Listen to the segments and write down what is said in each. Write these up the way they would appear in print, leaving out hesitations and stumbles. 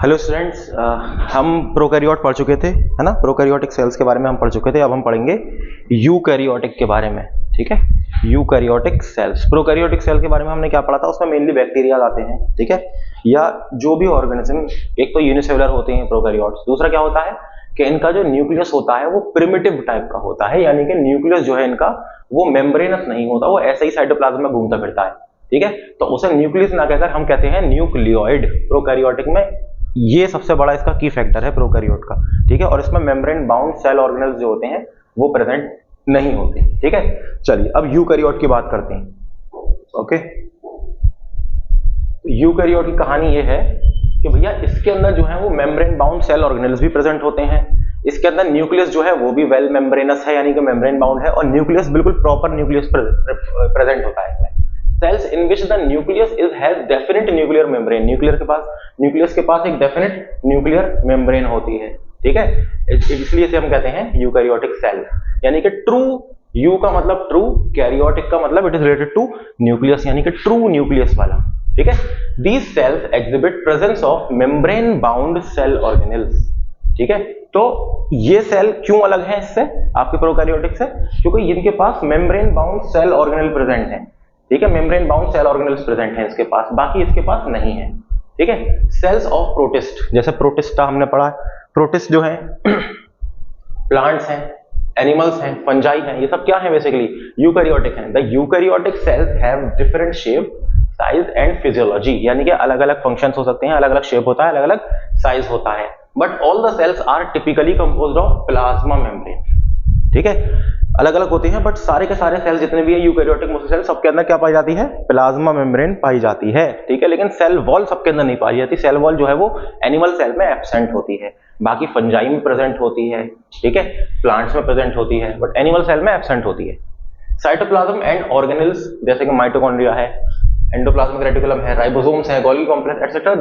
Hello students, हम prokaryote पढ़ चुके थे, है ना। प्रोकैरियोटिक सेल्स के बारे में हम पढ़ चुके थे। अब हम पढ़ेंगे यूकैरियोटिक के बारे में, ठीक है। यूकैरियोटिक सेल्स, प्रोकैरियोटिक सेल के बारे में हमने क्या पढ़ा था, उसमें मेनली बैक्टीरिया आते हैं, ठीक है, या जो भी ऑर्गेनिज्म। एक तो यूनिसेलुलर होते हैं प्रोकैरियोट्स, दूसरा क्या होता है कि इनका जो न्यूक्लियस होता है वो प्रिमिटिव टाइप का होता है, यानी कि न्यूक्लियस जो है इनका वो मेम्ब्रेनस नहीं होता, वो ऐसे ही साइटोप्लाज्म में घूमता फिरता है, ठीक है। तो उसे न्यूक्लियस ना कहकर हम कहते हैं न्यूक्लियोइड। प्रोकैरियोटिक में ये सबसे बड़ा इसका की फैक्टर है प्रोकैरियोट का, ठीक है। और इसमें मेम्ब्रेन बाउंड सेल ऑर्गेनेल्स जो होते हैं वो प्रेजेंट नहीं होते, ठीक है। चलिए अब यूकैरियोट की बात करते हैं। ओके, यूकैरियोट की कहानी ये है कि भैया इसके अंदर जो है वो मेम्ब्रेन बाउंड सेल ऑर्गेनेल्स भी प्रेजेंट होते हैं। इसके अंदर न्यूक्लियस जो है वो भी वेल मेम्ब्रेनस है, यानी कि मेम्ब्रेन बाउंड है, और न्यूक्लियस बिल्कुल प्रॉपर न्यूक्लियस प्रेजेंट होता है इसमें। Cells in which the nucleus is has definite nuclear membrane, nucleus के पास एक डेफिनेट न्यूक्लियर मेम्ब्रेन होती है, ठीक है। इसलिए इसे हम कहते हैं यूकैरियोटिक सेल, यानी कि ट्रू, यू का मतलब ट्रू, कैरियोटिक का मतलब it is related to nucleus, यानी कि ट्रू न्यूक्लियस वाला, ठीक है। These cells exhibit presence of membrane bound cell organelles, ठीक है। तो ये सेल क्यों अलग है इससे, आपके प्रोकैरियोटिक से, क्योंकि इनके पास membrane bound cell organelle present है, ठीक है। Membrane bound cell organelles present हैं इसके पास, बाकी इसके पास नहीं है, ठीक है। सेल्स ऑफ प्रोटिस्ट, जैसे प्रोटिस्टा हमने पढ़ा, प्रोटिस्ट जो है प्लांट्स हैं, एनिमल्स हैं, फंजाई हैं, ये सब क्या है बेसिकली यूकैरियोटिक हैं। The eukaryotic cells have different shape, size and physiology, यानी कि अलग अलग फंक्शंस हो सकते हैं, अलग अलग शेप होता है, अलग अलग साइज होता है। But all the cells are typically composed of plasma membrane, ठीक है। अलग अलग होते हैं बट सारे के सारे सेल जितने भी है यूकैरियोटिक मोस्ट सेल, सबके अंदर क्या पाई जाती है, प्लाज्मा मेम्ब्रेन पाई जाती है, ठीक है। लेकिन सेल वॉल सबके अंदर नहीं पाई जाती, सेल वॉल जो है वो एनिमल सेल में एब्सेंट होती है, बाकी फंजाई में प्रेजेंट होती है, ठीक है, प्लांट्स में प्रेजेंट होती है, बट एनिमल सेल में एब्सेंट होती है। साइटोप्लाज्म एंड ऑर्गेनेल्स जैसे कि माइटोकॉन्ड्रिया है, एंडोप्लाज्मिक रेटिकुलम है, राइबोसोम्स है, गोल्गी कॉम्प्लेक्स एटसेट्रा,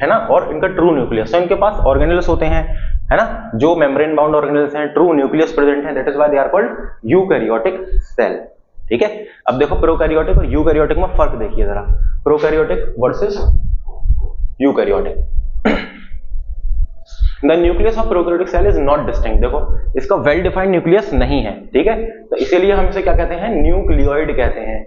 है ना, और इनका ट्रू न्यूक्लियस, तो इनके पास ऑर्गेनेल्स होते हैं, है ना, जो मेम्ब्रेन बाउंड ऑर्गेनेल्स हैं, ट्रू न्यूक्लियस प्रेजेंट है, that is why they are called eukaryotic cell, ठीक है। अब देखो प्रोकैरियोटिक और यूकैरियोटिक में फर्क देखिए जरा, prokaryotic versus eukaryotic. The nucleus of prokaryotic cell is not distinct, देखो इसका वेल डिफाइंड न्यूक्लियस नहीं है, ठीक है, तो इसीलिए हम इसे क्या कहते हैं, न्यूक्लियोइड कहते हैं,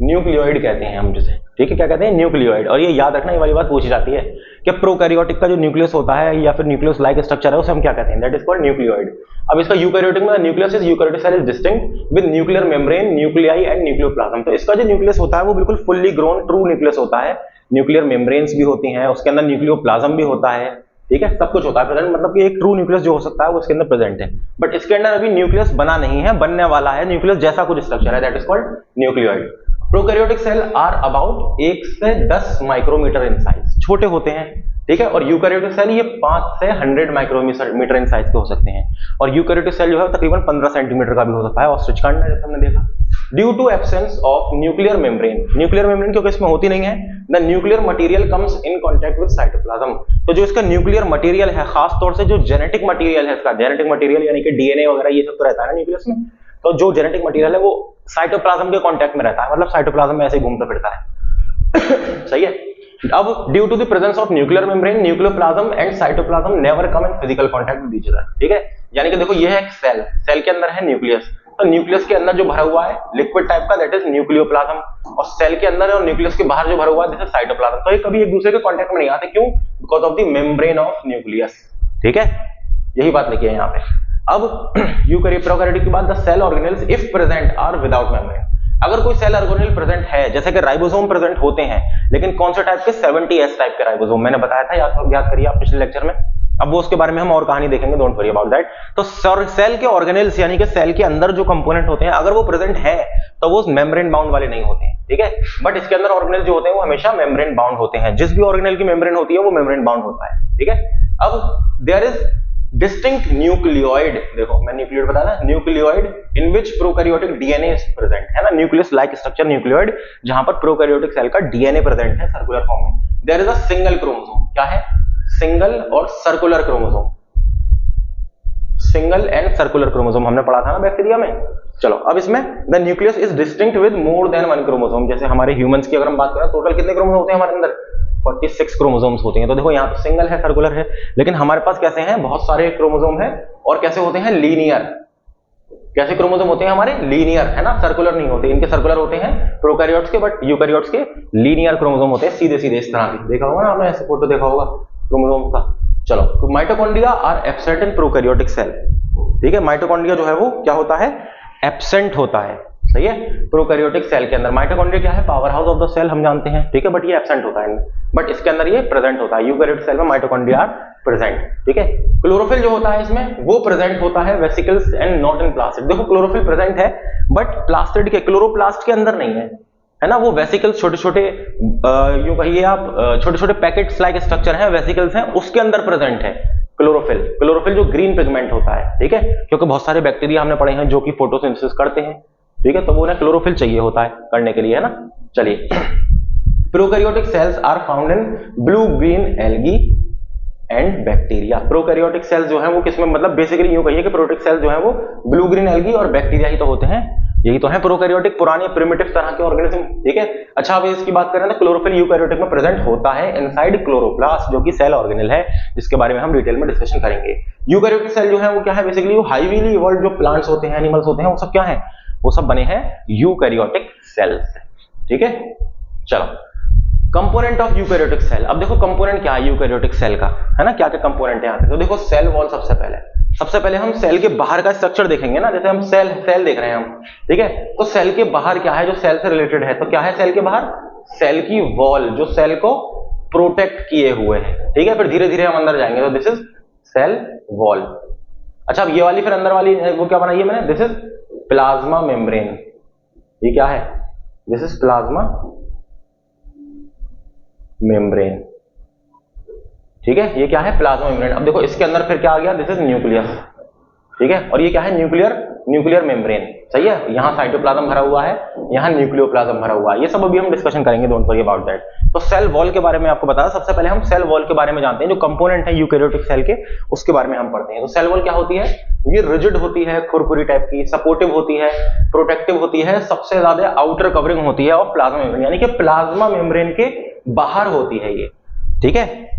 न्यूक्लियोइड कहते हैं हम जिसे, ठीक है, क्या कहते हैं, न्यूक्लियोइड। और ये याद रखना, ये वाली बात पूछी जाती है कि प्रोकैरियोटिक का जो न्यूक्लियस होता है या फिर न्यूक्लियस लाइक स्ट्रक्चर है उसे हम क्या कहते हैं, दैट इज कॉल्ड न्यूक्लियोइड। अब इसका यूकैरियोटिक में nucleus is eukaryotic cell is distinct with nuclear membrane, nuclei and nucleoplasm. तो इसका जो न्यूक्लियस होता है वो बिल्कुल फुल्ली ग्रोन ट्रू न्यूक्लियस होता है, न्यूक्लियर मेम्ब्रेन्स भी होती हैं, उसके अंदर न्यूक्लियोप्लाज्म भी होता है, ठीक है, सब कुछ होता है प्रेजेंट, मतलब कि एक ट्रू न्यूक्लियस जो हो सकता है वो इसके अंदर प्रेजेंट है। बट इसके अंदर अभी न्यूक्लियस बना नहीं है, बनने वाला है, न्यूक्लियस जैसा कुछ स्ट्रक्चर है, that is called nucleoid. Prokaryotic cell are about 1 से 10 माइक्रोमीटर इन साइज, छोटे होते हैं, ठीक है। और यूकैरियोटिक सेल ये 5 से 100 माइक्रोमीटर इन साइज के हो सकते हैं, और यूकैरियोटिक सेल जो है तकरीबन 15 सेंटीमीटर का भी हो सकता है, ऑस्ट्रिच कांड में जैसे हमने देखा। Due to absence of nuclear membrane, nuclear membrane क्योंकि इसमें होती नहीं है, the nuclear material comes in contact with cytoplasm. तो जो इसका न्यूक्लियर मटेरियल है, खास तौर से जो जेनेटिक मटेरियल है इसका, जेनेटिक मटेरियल यानी कि डीएनए वगैरह ये सब तो रहता है ना न्यूक्लियस में, तो जो जेनेटिक मटेरियल है वो साइटोप्लाज्म के कांटेक्ट में रहता है, मतलब साइटोप्लाज्म में ऐसे ही घूमता फिरता है सही है। अब due to the presence of nuclear membrane, nucleoplasm and cytoplasm never come in physical contact with each other, ठीक है। यानी कि देखो ये है एक सेल, सेल के अंदर है न्यूक्लियस, तो न्यूक्लियस के अंदर जो भरा हुआ है लिक्विड टाइप का, दैट इज न्यूक्लियोप्लाज्म, और सेल के अंदर और न्यूक्लियस के बाहर जो भरा हुआ है दिस इज साइटोप्लाज्म। तो ये कभी एक दूसरे के कांटेक्ट में नहीं आते, क्यों, because of the membrane of nucleus, ठीक है, यही बात लिखी है यहाँ पे। अब प्रोकैरियोटिक के बाद the cell organelles if present are without membrane, अगर कोई सेल ऑर्गेनेल प्रेजेंट है, जैसे कि राइबोसोम प्रेजेंट होते हैं, लेकिन कौन से टाइप के, 70S टाइप के राइबोसोम, मैंने बताया था, याद करिए आप पिछले लेक्चर में, अब वो उसके बारे में हम और कहानी देखेंगे, डोंट वरी अबाउट दैट। तो सेल के ऑर्गेनेल्स यानी कि सेल के अंदर जो कंपोनेंट होते हैं, अगर वो प्रेजेंट है तो वो मेम्ब्रेन बाउंड वाले नहीं होते हैं, ठीक है। बट इसके अंदर ऑर्गेनेल जो होते हैं वो हमेशा मेम्ब्रेन बाउंड होते हैं, जिस भी ऑर्गेनेल की मेम्ब्रेन होती है वो मेम्ब्रेन बाउंड होता है, ठीक है। अब देयर इज डिस्टिंक्ट न्यूक्लियोइड, देखो मैं न्यूक्लियोइड बताया ना, nucleoid in which prokaryotic DNA is present, है ना, न्यूक्लियस लाइक स्ट्रक्चर न्यूक्लियोइड, जहां पर प्रोकैरियोटिक सेल का डीएनए प्रेजेंट है सर्कुलर फॉर्म में। There is a single chromosome, क्या है, सिंगल और circular chromosome, single and circular chromosome हमने पढ़ा था ना बैक्टीरिया में, चलो अब इसमें the nucleus is distinct with more than one chromosome. जैसे हमारे ह्यूमंस की अगर हम बात करें टोटल कितने क्रोमोसोम होते हैं हमारे अंदर, 46 क्रोमोसोम्स होते हैं। तो देखो यहाँ तो सिंगल है, सर्कुलर है, लेकिन हमारे पास कैसे हैं, बहुत सारे क्रोमोसोम हैं और कैसे होते हैं, लीनियर। कैसे क्रोमोसोम होते हैं हमारे, लीनियर, है ना, सर्कुलर नहीं होते। इनके सर्कुलर होते हैं प्रोकैरियोट्स के, बट यूकैरियोट्स के लीनियर क्रोमोसोम होते हैं, सीधे सीधे इस तरह के। देखा होगा ना आपने, ऐसे फोटो देखा होगा क्रोमोसोम का। चलो, mitochondria are absent in prokaryotic cell. ठीक है, माइटोकॉन्ड्रिया जो है वो क्या होता है, एब्सेंट होता है, सही है, प्रोकैरियोटिक सेल के अंदर। माइटोकॉन्ड्रिया क्या है, power house of the cell, हम जानते हैं, ठीक है, बट ये एब्सेंट होता है, बट इसके अंदर ये प्रेजेंट होता है। यूकैरियोटिक सेल में माइटोकॉन्ड्रिया आर प्रेजेंट, ठीक है। क्लोरोफिल जो होता है इसमें वो प्रेजेंट होता है vesicles and not in plastid. देखो क्लोरोफिल प्रेजेंट है बट प्लास्टिड के, क्लोरोप्लास्ट के अंदर नहीं है ना। वो वेसिकल्स छोटे छोटे, यूं कहिए आप, छोटे छोटे पैकेट्स लाइक स्ट्रक्चर है, वेसिकल्स हैं, उसके अंदर प्रेजेंट है क्लोरोफिल। क्लोरोफिल जो ग्रीन पिगमेंट होता है, ठीक है, क्योंकि बहुत सारे बैक्टीरिया हमने पढ़े हैं जो कि फोटोसिंथेसिस करते हैं, ठीक है, तो वो उन्हें क्लोरोफिल चाहिए होता है करने के लिए, है ना। चलिए, prokaryotic cells are found in blue green algae and bacteria. Prokaryotic cells जो है वो किसमें, मतलब बेसिकली यूं कहिए कि प्रोकैरियोटिक सेल्स जो है वो ब्लू ग्रीन एल्गी और बैक्टीरिया ही तो होते हैं, यही तो है प्रोकैरियोटिक, पुराने प्रिमिटिव तरह के ऑर्गेनिज्म, ठीक है। अच्छा, अब इसकी बात करें तो क्लोरोफिल यूकैरियोटिक में प्रेजेंट होता है इनसाइड क्लोरोप्लास्ट, जो कि सेल ऑर्गेनेल है, जिसके बारे में हम डिटेल में डिस्कशन करेंगे। यूकैरियोटिक सेल जो है वो क्या है, बेसिकली वो हाईली इवॉल्व्ड जो प्लांट्स होते हैं, एनिमल्स होते हैं, वो सब क्या है, वो सब बने हैं यूकैरियोटिक सेल्स, ठीक है। चलो, कंपोनेंट ऑफ यूकैरियोटिक सेल। अब देखो कंपोनेंट क्या है यूकैरियोटिक सेल का, है ना, क्या क्या कंपोनेंट है यहाँ पे। तो देखो सेल वॉल सबसे पहले हम सेल के बाहर का स्ट्रक्चर देखेंगे ना, जैसे हम सेल देख रहे हैं हम, ठीक है, तो सेल के बाहर क्या है जो सेल से रिलेटेड है, तो क्या है सेल के बाहर, सेल की वॉल जो सेल को प्रोटेक्ट किए हुए है, ठीक है। फिर धीरे धीरे हम अंदर जाएंगे, तो दिस इज सेल वॉल। अच्छा, अब ये वाली फिर अंदर वाली वो क्या बनाई है मैंने, दिस इज प्लाज्मा मेम्ब्रेन। ये क्या है, दिस इज प्लाज्मा मेम्ब्रेन, ठीक है, ये क्या है, प्लाज्मा मेम्ब्रेन। अब देखो इसके अंदर फिर क्या आ गया, दिस इज न्यूक्लियस, ठीक है, और ये क्या है, न्यूक्लियर मेम्ब्रेन, सही है। यहाँ साइटोप्लाज्म भरा हुआ है, यहाँ न्यूक्लियोप्लाज्म भरा हुआ है, ये सब अभी हम डिस्कशन करेंगे, डोंट वरी अबाउट दैट। तो सेल वॉल के बारे में आपको बताया, सबसे पहले हम सेल वॉल के बारे में जानते हैं, जो कंपोनेंट है यूकैरियोटिक सेल के, उसके बारे में हम पढ़ते हैं। तो सेल वॉल क्या होती है, ये रिजिड होती है, खुरखुरी टाइप की, सपोर्टिव होती है, प्रोटेक्टिव होती है, सबसे ज्यादा आउटर कवरिंग होती है और प्लाज्मा मेम्ब्रेन, यानी कि प्लाज्मा मेम्ब्रेन के बाहर होती है ये, ठीक है।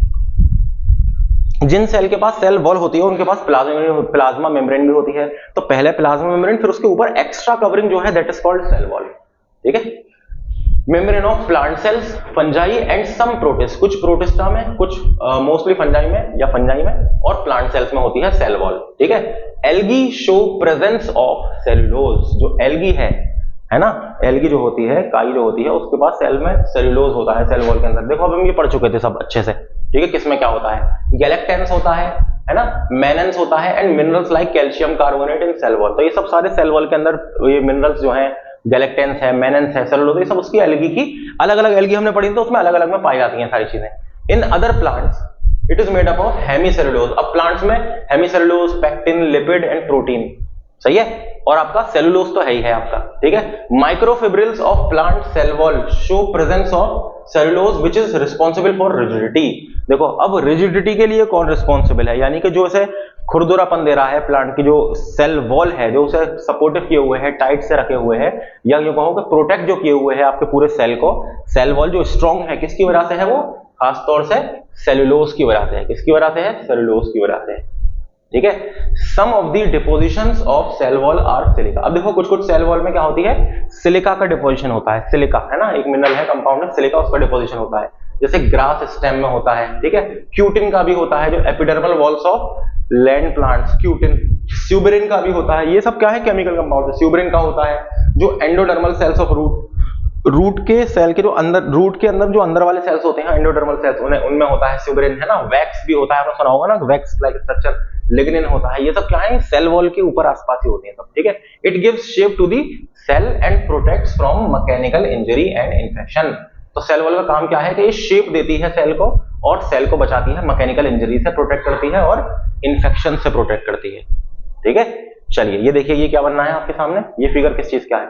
जिन सेल के पास सेल वॉल होती है उनके पास प्लाज्मा मेम्ब्रेन भी होती है। तो पहले प्लाज्मा मेम्ब्रेन, फिर उसके ऊपर एक्स्ट्रा कवरिंग जो है that is called cell wall, ठीक है। Membrane of plant cells, fungi and some protist, कुछ प्रोटिस्टा में, कुछ मोस्टली फंजाई में या फंजाई में और प्लांट सेल्स में होती है सेल वॉल, ठीक है। Algae show presence of cellulose, जो एल्गी है ना, एल्गी जो होती है, काई जो होती है, उसके पास सेल में सेलुलोज होता है सेल वॉल के अंदर। देखो अब हम ये पढ़ चुके थे सब अच्छे से, ठीक है, किसमें क्या होता है, गैलेक्टेंस होता है ना, मेनेंस होता है, and minerals like calcium carbonate in cell wall. तो ये सब सारे सेल वॉल के अंदर ये मिनरल्स जो हैं, गैलेक्टेंस है, मेनेंस है, सेलुलोज, ये सब उसकी एल्गी की अलग अलग एल्गी हमने पढ़ी, तो उसमें अलग अलग में पाई जाती हैं सारी चीजें। In other plants it is made up of hemicellulose. अब प्लांट्स में hemicellulose, pectin, lipid and protein, सही है, और आपका सेलुलोज तो है ही है आपका, ठीक है। Microfibrils of plant cell wall show presence of cellulose which is responsible for rigidity. देखो अब रिजिडिटी के लिए कौन रिस्पांसिबल है, यानी कि जो इसे खुरदुरापन दे रहा है प्लांट की, जो सेल वॉल है, जो उसे सपोर्टिव किए हुए है, टाइट से रखे हुए है, या यूं कहो कि प्रोटेक्ट जो किए हुए है आपके पूरे सेल को, सेल वॉल जो स्ट्रॉन्ग है, किसकी वजह से है वो, खासतौर से सेलुलोज की वजह से है। किसकी वजह से है, सेलुलोज की वजह से है, ठीक है। Some of the depositions of cell wall are silica. अब देखो कुछ कुछ सेल वॉल में क्या होती है, सिलिका का डिपोजिशन होता है, सिलिका है ना, एक मिनरल है, कंपाउंड है, सिलिका, उसका डिपोजिशन होता है, जैसे ग्रास स्टेम में होता है, ठीक है। क्यूटिन का भी होता है, जो epidermal walls of land plants, cutin. Suberin का भी होता है, ये सब क्या है, केमिकल कंपाउंड है। स्यूबेरिन का होता है जो एंडोडर्मल सेल्स ऑफ रूट के सेल के जो अंदर, रूट के अंदर जो अंदर वाले सेल्स होते हैं, एंडोडर्मल सेल्स, उनमें होता है स्यूबेरिन, है ना। वैक्स भी होता है, आपने सुना होगा ना, वैक्स लाइक स्ट्रक्चर, लिग्निन होता है, ये सब क्या है, सेल वॉल के ऊपर आसपास ही होती है सब, ठीक है। It gives shape to the cell and protects from mechanical injury and infection. तो सेल वॉल का काम क्या है कि ये शेप देती है सेल को और सेल को बचाती है, मैकेनिकल इंजरी से प्रोटेक्ट करती है और इन्फेक्शन से प्रोटेक्ट करती है, ठीक है। चलिए ये देखिए, ये क्या बनना है आपके सामने, ये फिगर किस चीज का है,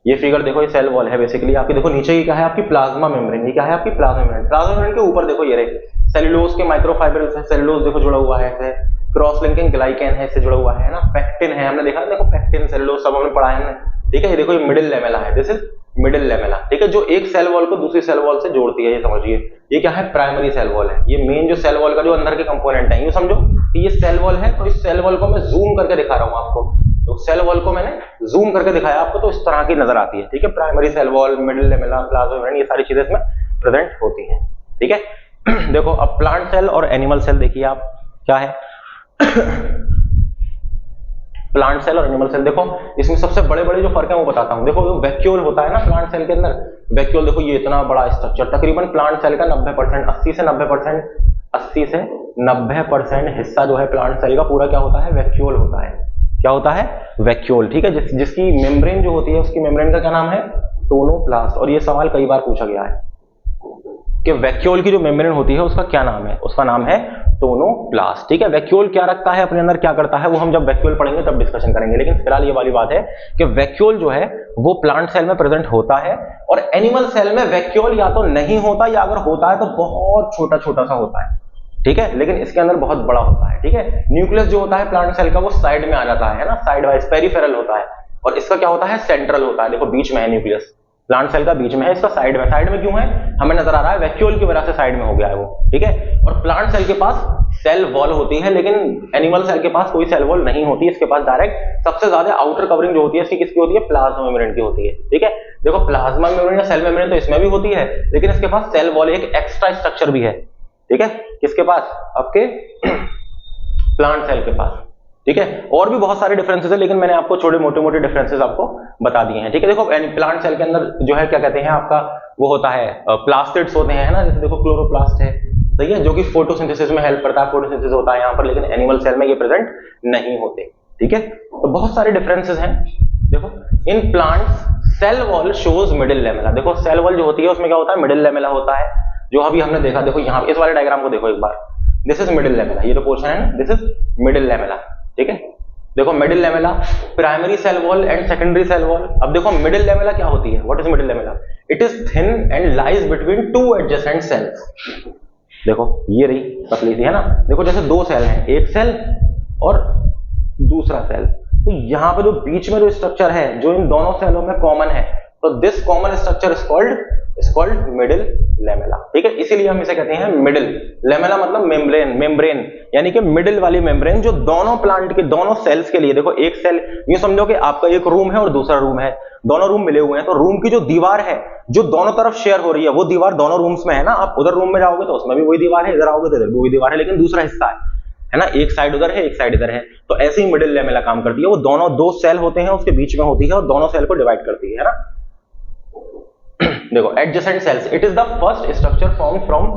ये फिगर देखो, ये सेल वॉल है बेसिकली आपकी। देखो नीचे ये क्या है, आपकी प्लाज्मा मेम्ब्रेन, ये क्या है आपकी प्लाज्मा मेम्ब्रेन। प्लाज्मा मेम्ब्रेन के ऊपर देखो ये रहे सेलुलोज के माइक्रोफाइब्रिल्स है, सेलुलोज देखो जुड़ा हुआ है ऐसे, क्रॉस लिंकिंग ग्लाइकेन है, इससे जुड़ा हुआ है ना। पेक्टिन है, हमने देखा, देखो पेक्टिन सेलुलोज सब हमने पढ़ा है हमने, ठीक है। ये देखो ये मिडिल लेमेला है, दिस इज मिडिल लेमेला, ठीक है, जो एक सेल वॉल को दूसरी सेल वॉल से जोड़ती है, ये समझिए। ये क्या है, प्राइमरी सेल वॉल है, ये मेन जो सेल वॉल का जो अंदर के कंपोनेंट है। ये समझो कि ये सेल वॉल है, तो इस सेल वॉल को मैं जूम करके दिखा रहा हूं आपको, तो सेल वॉल को मैंने जूम करके दिखाया आपको, तो इस तरह की नजर आती है, ठीक है। Primary cell wall, middle lamella, plasma membrane, ये सारी चीजें इसमें प्रेजेंट होती हैं, ठीक है। देखो अब प्लांट सेल और एनिमल सेल देखिए आप क्या है। प्लांट सेल और एनिमल सेल, देखो इसमें सबसे बड़े बड़े जो फर्क है वो बताता हूं। देखो वैक्यूल होता है ना प्लांट सेल के अंदर, वैक्यूल देखो ये इतना बड़ा स्ट्रक्चर, तकरीबन प्लांट सेल का 90%, 80 से 90% हिस्सा जो है प्लांट सेल का पूरा क्या होता है, वैक्यूल होता है। क्या होता है, वैक्यूल, ठीक है। जिसकी मेम्ब्रेन जो होती है, उसकी मेम्ब्रेन का क्या नाम है, टोनोप्लास्ट। और ये सवाल कई बार पूछा गया है कि वैक्यूल की जो मेम्ब्रेन होती है उसका क्या नाम है, उसका नाम है टोनोप्लास्ट, ठीक है। वैक्यूल क्या रखता है अपने अंदर, क्या करता है, वो हम जब वैक्यूल पढ़ेंगे तब डिस्कशन करेंगे, लेकिन फिलहाल ये वाली बात है कि वैक्यूल जो है वो प्लांट सेल में प्रेजेंट होता है, और एनिमल सेल में वैक्यूल या तो नहीं होता, या अगर होता है तो बहुत छोटा छोटा सा होता है, ठीक है, लेकिन इसके अंदर बहुत बड़ा होता है, ठीक है। न्यूक्लियस जो होता है प्लांट सेल का वो साइड में आ जाता है ना, साइड वाइज पेरिफेरल होता है, और इसका क्या होता है, सेंट्रल होता है। देखो बीच में है न्यूक्लियस, प्लांट सेल का बीच में है, इसका साइड में। साइड में क्यों है, हमें नजर आ रहा है वैक्यूल की वजह से साइड में हो गया है वो, ठीक है। और प्लांट सेल के पास सेल वॉल होती है, लेकिन एनिमल सेल के पास कोई सेल वॉल नहीं होती, इसके पास डायरेक्ट सबसे ज्यादा आउटर कवरिंग जो होती है इसकी किसकी होती है, प्लाज्मा मेम्ब्रेन की होती है, ठीक है। देखो प्लाज्मा मेम्ब्रेन या सेल मेम्ब्रेन तो इसमें भी होती है, लेकिन इसके पास सेल वॉल एक एक्स्ट्रा स्ट्रक्चर भी है, ठीक है, किसके पास, आपके प्लांट सेल के पास, ठीक है। और भी बहुत सारे डिफरेंसेस है, लेकिन मैंने आपको छोटे मोटे मोटे डिफरेंसेस आपको बता दिए हैं, ठीक है। देखो प्लांट सेल के अंदर जो है क्या कहते हैं आपका, वो होता है प्लास्टिड्स होते हैं ना, जैसे देखो क्लोरोप्लास्ट है, सही है, जो कि फोटोसिंथेसिस में हेल्प करता है, फोटोसिंथेसिस होता है यहाँ पर, लेकिन एनिमल सेल में ये प्रेजेंट नहीं होते, ठीक है। तो बहुत सारे डिफरेंसेस हैं। देखो in plants cell wall shows middle lamella, देखो सेल वॉल जो होती है उसमें क्या होता है, मिडिल लेमेला होता है, जो अभी हमने देखा। देखो यहाँ इस वाले डायग्राम को देखो एक बार, दिस इज मिडिल लेमेला, ये जो पोर्शन है ना, दिस इज मिडिल लेमेला, ठीक है। देखो middle lamella, primary cell wall and secondary cell wall. अब देखो मिडिल लेमेला क्या होती है, what is middle lamella, it is thin and lies between two adjacent cells. देखो ये रही पतली सी है ना, देखो जैसे दो सेल हैं, एक सेल और दूसरा सेल, तो यहाँ पे जो बीच में जो स्ट्रक्चर है जो इन दोनों सेलों में कॉमन है, तो this common structure is called middle lamella, ठीक है। इसीलिए हम इसे कहते हैं मिडिल लेमेला, मतलब मेम्ब्रेन यानी कि मिडिल वाली मेम्ब्रेन जो दोनों प्लांट के दोनों सेल्स के लिए। देखो एक सेल, यूं समझो कि आपका एक रूम है और दूसरा रूम है, दोनों रूम मिले हुए हैं, तो रूम की जो दीवार है जो दोनों तरफ शेयर हो रही है, वो दीवार दोनों रूम्स में है ना। आप उधर रूम में जाओगे तो उसमें भी वही दीवार है, इधर आओगे तो इधर भी वही दीवार है, लेकिन दूसरा हिस्सा है ना, एक साइड उधर है एक साइड इधर है। तो ऐसे ही मिडिल लेमेला काम करती है, वो दोनों दो सेल होते हैं उसके बीच में होती है और दोनों सेल को डिवाइड करती है ना। देखो adjacent cells, it is the first structure form from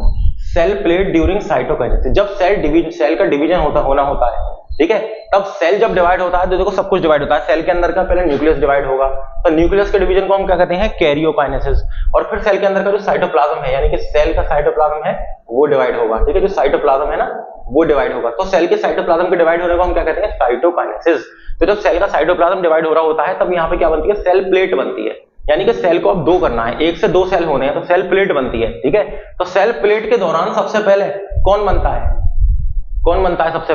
cell plate during cytokinesis. जब सेल का डिवीजन होता है, ठीक है, तब सेल जब डिवाइड होता है तो देखो सब कुछ डिवाइड होता है। सेल के अंदर का पहले न्यूक्लियस डिवाइड होगा, तो न्यूक्लियस के डिवीजन को हम क्या कहते हैं, कैरियोकाइनेसिस। और फिर सेल के अंदर का जो साइटोप्लाज्म है, यानी कि सेल का साइटोप्लाज्म है वो डिवाइड होगा, ठीक है, जो साइटोप्लाज्म है ना वो डिवाइड होगा। तो सेल के साइटोप्लाज्म के डिवाइड होने को हम क्या कहते हैं, साइटोकाइनेसिस। तो जब सेल का साइटोप्लाज्म डिवाइड हो रहा होता है तब यहाँ पे क्या बनती है, सेल प्लेट बनती है, यानी कि सेल को अब दो करना है, एक से दो सेल होने हैं तो सेल प्लेट बनती है, ठीक है। तो सेल प्लेट के दौरान सबसे पहले कौन बनता है, सबसे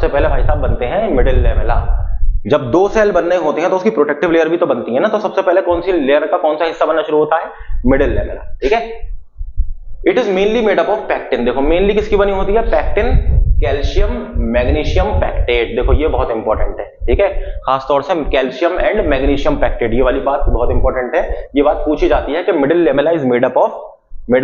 पहले भाई साहब बनते हैं मिडिल लेमेला। जब दो सेल बनने होते हैं तो उसकी प्रोटेक्टिव लेयर भी तो बनती है ना, तो सबसे पहले कौन सी लेयर का कौन सा हिस्सा बनना शुरू होता है, मिडिल लेमेला, ठीक है। It is mainly made up of pectin. देखो मेनली किसकी बनी होती है, पैक्टिन, कैल्शियम, मैग्नीशियम पैक्टेट। देखो ये बहुत इंपॉर्टेंट है, ठीक है, खासतौर से कैल्शियम एंड मैग्नीशियम पैक्टेट, ये वाली बात बहुत इंपॉर्टेंट है। ये बात पूछी जाती है कि middle lamella is made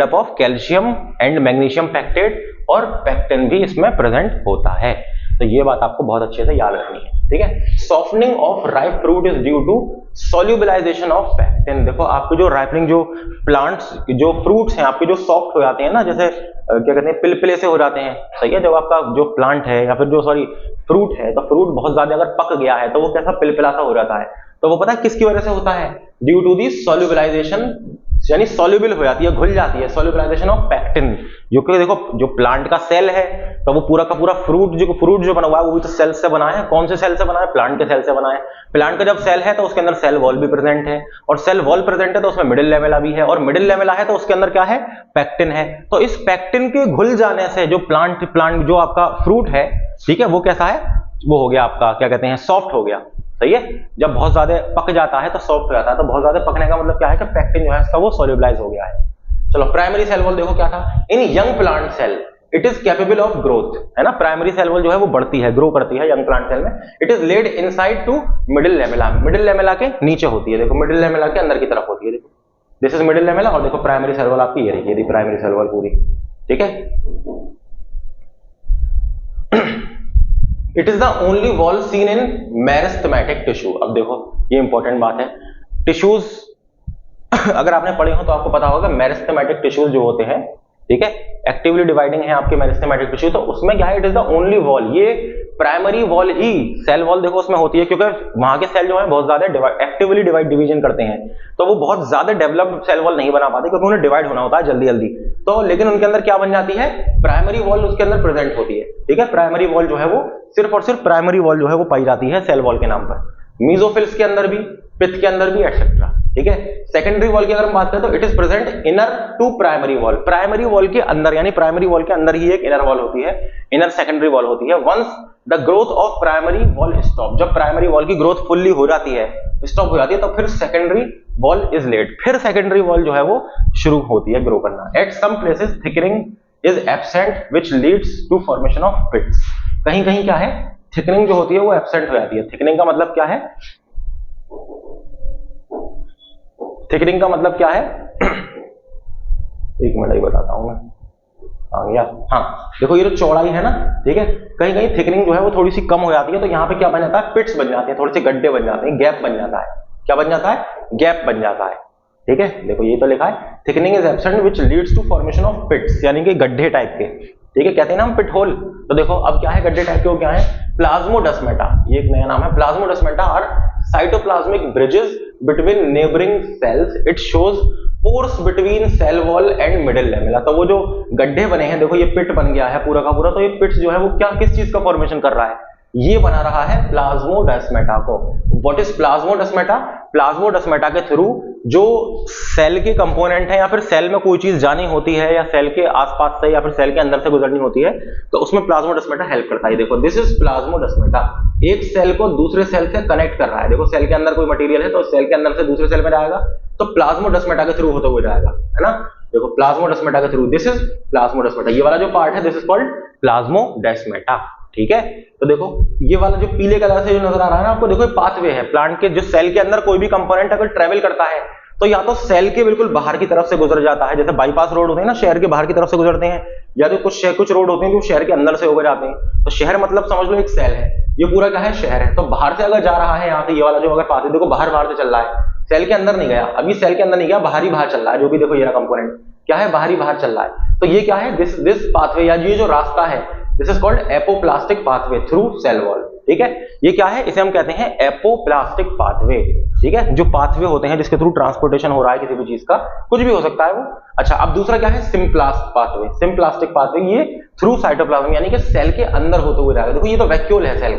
up of calcium and magnesium pectate, और पैक्टिन भी इसमें प्रेजेंट होता है। तो ये बात आपको बहुत अच्छे से याद रखनी है, ठीक है। Softening of ripe fruit is due to solubilisation of pectin. देखो आपके जो राइपनिंग, जो प्लांट्स, जो फ्रूट्स हैं आपके जो सॉफ्ट हो जाते हैं ना, जैसे क्या कहते हैं, पिलपिले से हो जाते हैं, सही है। जब आपका जो प्लांट है या फिर जो फ्रूट है, तो फ्रूट बहुत ज्यादा अगर पक गया है तो वो कैसा पिलपिला सा हो जाता है, तो वो पता है किसकी वजह से होता है, ड्यू टू दी सॉल्युबलाइजेशन, यानी सॉल्युबल हो जाती है, घुल जाती है, सॉल्युबलाइजेशन ऑफ पैक्टिन। जो कि देखो जो प्लांट का सेल है तो वो पूरा का पूरा फ्रूट जो बना हुआ है वो भी तो सेल से बना है। कौन से सेल से बना है, प्लांट के सेल से बना है। प्लांट का जब सेल है तो उसके अंदर सेल वॉल भी प्रेजेंट है, और सेल वॉल प्रेजेंट है तो उसमें मिडिल लेमेला भी है, और मिडिल लेमेला है तो उसके अंदर क्या है, पैक्टिन है। तो इस पैक्टिन के घुल जाने से जो प्लांट जो आपका फ्रूट है ठीक है, वो कैसा है, वो हो गया आपका क्या कहते हैं, सॉफ्ट हो गया, सही है। जब बहुत ज्यादा पक जाता है तो सॉफ्ट हो जाता है, तो बहुत ज्यादा पकने का मतलब क्या है कि पैक्टिन जो है इसका वो सोल्यूबलाइज हो गया है। चलो प्राइमरी सेल वॉल देखो क्या था, in young plant cell it is capable of growth, है ना, प्राइमरी सेल वॉल जो है वो बढ़ती है, ग्रो करती है यंग प्लांट सेल में। It is laid inside to middle lamella, middle lamella के नीचे होती है, देखो मिडिल लेमेला के अंदर की तरफ होती है, देखो दिस इज मिडिल लेमेला, और देखो प्राइमरी सेल वॉल आपकी ये रही, ये प्राइमरी सेल वॉल पूरी, ठीक है। It is the only wall seen in meristematic tissue. अब देखो ये इंपॉर्टेंट बात है, टिश्यूज अगर आपने पढ़े हो तो आपको पता होगा मेरिस्टेमेटिक टिश्यूज जो होते हैं, ठीक है, एक्टिवली डिवाइडिंग है आपके मेरिस्टेमेटिक टिश्यू, तो उसमें क्या है, it is the only wall, ये प्राइमरी वॉल ही सेल वॉल देखो उसमें होती है, क्योंकि वहां के सेल जो है बहुत ज्यादा एक्टिवली डिवीजन करते हैं, तो वो बहुत ज्यादा डेवलप्ड सेल वॉल नहीं बना पाते, क्योंकि उन्हें डिवाइड होना होता है जल्दी जल्दी, तो लेकिन उनके अंदर क्या बन जाती है, प्राइमरी वॉल उसके अंदर प्रेजेंट होती है, ठीक है। प्राइमरी वॉल जो है वो सिर्फ और सिर्फ प्राइमरी वॉल जो है वो पाई जाती है सेल वॉल के नाम पर। मीजोफिल्स के अंदर भी, पिथ के अंदर भी, एटसेट्रा, ठीक है। सेकेंडरी वॉल की अगर हम बात करें तो it is present inner to primary wall, primary wall के अंदर, यानी प्राइमरी वॉल के अंदर ही एक इनर वॉल होती है, इनर सेकेंडरी वॉल होती है। Once the growth of primary wall stop, जब प्राइमरी वॉल की ग्रोथ फुल्ली हो जाती है, स्टॉप हो जाती है, तो फिर सेकेंडरी वॉल इज लेड, फिर सेकेंडरी वॉल जो है वो शुरू होती है ग्रो करना। At some places thickening is absent which leads to formation of pits, कहीं कहीं क्या है, थिकनिंग जो होती है वो एब्सेंट हो जाती है। थिकनिंग का मतलब क्या है, थिकनिंग का मतलब क्या है, एक मिनट ही बताता हूं मैं, आ गया, हाँ देखो ये जो चौड़ाई है ना, ठीक है, कहीं कहीं थिकनिंग जो है वो थोड़ी सी कम हो जाती है, तो यहाँ पे क्या बन जाता है, पिट्स बन जाते हैं, थोड़े से गड्ढे बन जाते हैं, गैप बन जाता है, क्या बन जाता है, गैप बन जाता है, ठीक है। देखो ये तो लिखा है, thickening is absent which leads to formation of pits, यानी कि गड्ढे टाइप के, ठीक है, कहते हैं ना हम पिट होल। तो देखो अब क्या है, गड्ढे टाइप के वो क्या है, प्लाज्मोडेस्माटा, ये एक नया नाम है, plasmodesmata are cytoplasmic bridges between neighbouring cells, it shows pores between cell wall and middle lamella. तो वो जो गड्ढे बने हैं, देखो ये पिट बन गया है पूरा का पूरा, तो ये पिट्स जो है वो क्या, किस चीज का फॉर्मेशन कर रहा है, ये बना रहा है प्लाज्मोडेस्माटा को। व्हाट इज प्लाज्मोडेस्माटा, प्लाज्मोडेस्माटा के थ्रू जो सेल के कंपोनेंट है, या फिर सेल में कोई चीज जानी होती है, या सेल के आसपास से या फिर सेल के अंदर से गुजरनी होती है, तो उसमें प्लाज्मोडेस्माटा हेल्प करता है। देखो दिस इज प्लाज्मोडेस्माटा, एक सेल को दूसरे सेल से कनेक्ट कर रहा है, देखो सेल के अंदर कोई मटेरियल है तो सेल के अंदर से दूसरे सेल में जाएगा, तो प्लाज्मोडेस्माटा के थ्रू होते हुए जाएगा, है ना। देखो प्लाज्मोडेस्माटा के थ्रू, दिस इज प्लाज्मोडेस्माटा, ये वाला जो पार्ट है दिस इज कॉल्ड प्लाज्मोडेस्माटा, ठीक है। तो देखो ये वाला जो पीले कलर से जो नजर आ रहा है ना आपको, देखो ये पाथवे है प्लांट के, जो सेल के अंदर कोई भी कंपोनेंट अगर ट्रेवल करता है तो या तो सेल के बिल्कुल बाहर की तरफ से गुजर जाता है, जैसे बाईपास रोड होते हैं ना, शहर के बाहर की तरफ से गुजरते हैं, या तो कुछ रोड होते हैं जो शहर के अंदर से होकर जाते हैं। तो शहर मतलब समझ लो एक सेल है, ये पूरा क्या है, शहर है, तो बाहर से अगर जा रहा है, यहाँ से ये वाला जो अगर पाथ है, देखो बाहर बाहर से चल रहा है, सेल के अंदर नहीं गया, अभी सेल के अंदर नहीं गया, बाहर ही बाहर चल रहा है, जो भी देखो ये कंपोनेंट क्या है, बाहर ही बाहर चल रहा है। तो ये क्या है, दिस पाथवे, या ये जो रास्ता है, this is called apoplastic pathway through cell wall, ठीक है। ये क्या है, इसे हम कहते हैं एपोप्लास्टिक पाथवे, ठीक है, जो पाथवे होते हैं जिसके थ्रू ट्रांसपोर्टेशन हो रहा है किसी भी चीज का, कुछ भी हो सकता है वो। अच्छा अब दूसरा क्या है, सिम्प्लास्ट पाथवे, सिम्प्लास्टिक पाथवे, ये थ्रू साइटोप्लाज्म, यानी कि सेल के अंदर होते हुए जाएगा। देखो ये तो वैक्यूल है सेल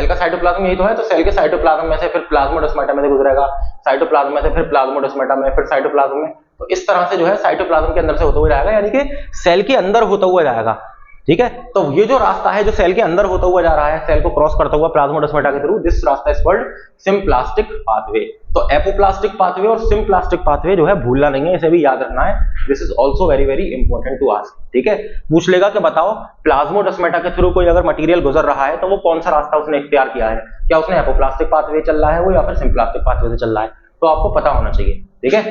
का साइटोप्लाज्म यही तो है, तो सेल के साइटोप्लाज्म में से फिर प्लाज्मोडेस्माटा में से गुजरेगा, साइटोप्लाज्म में से फिर प्लाज्मोडेस्माटा में, फिर साइटोप्लाज्म में, तो इस तरह से जो है साइटोप्लाज्म के अंदर से होते हुए जाएगा, यानी कि सेल के अंदर होता हुआ जाएगा, ठीक है। तो ये जो रास्ता है जो सेल के अंदर होता हुआ जा रहा है, सेल को क्रॉस करता हुआ प्लाज्मोडेस्माटा के थ्रू, दिस रास्ता इज कॉल्ड सिम्प्लास्टिक पाथवे। तो एपोप्लास्टिक पाथवे और सिम्प्लास्टिक पाथवे जो है भूलना नहीं है, इसे भी याद रखना है, this is also very very important to ask, ठीक है। पूछ लेगा कि बताओ प्लाज्मोडेस्माटा के थ्रू कोई अगर मटेरियल गुजर रहा है तो वो कौन सा रास्ता उसने इख्तियार किया है, क्या उसने एपोप्लास्टिक पाथवे चल रहा है वो, या फिर सिम्प्लास्टिक पाथवे से चल रहा है, तो आपको पता होना चाहिए, ठीक है।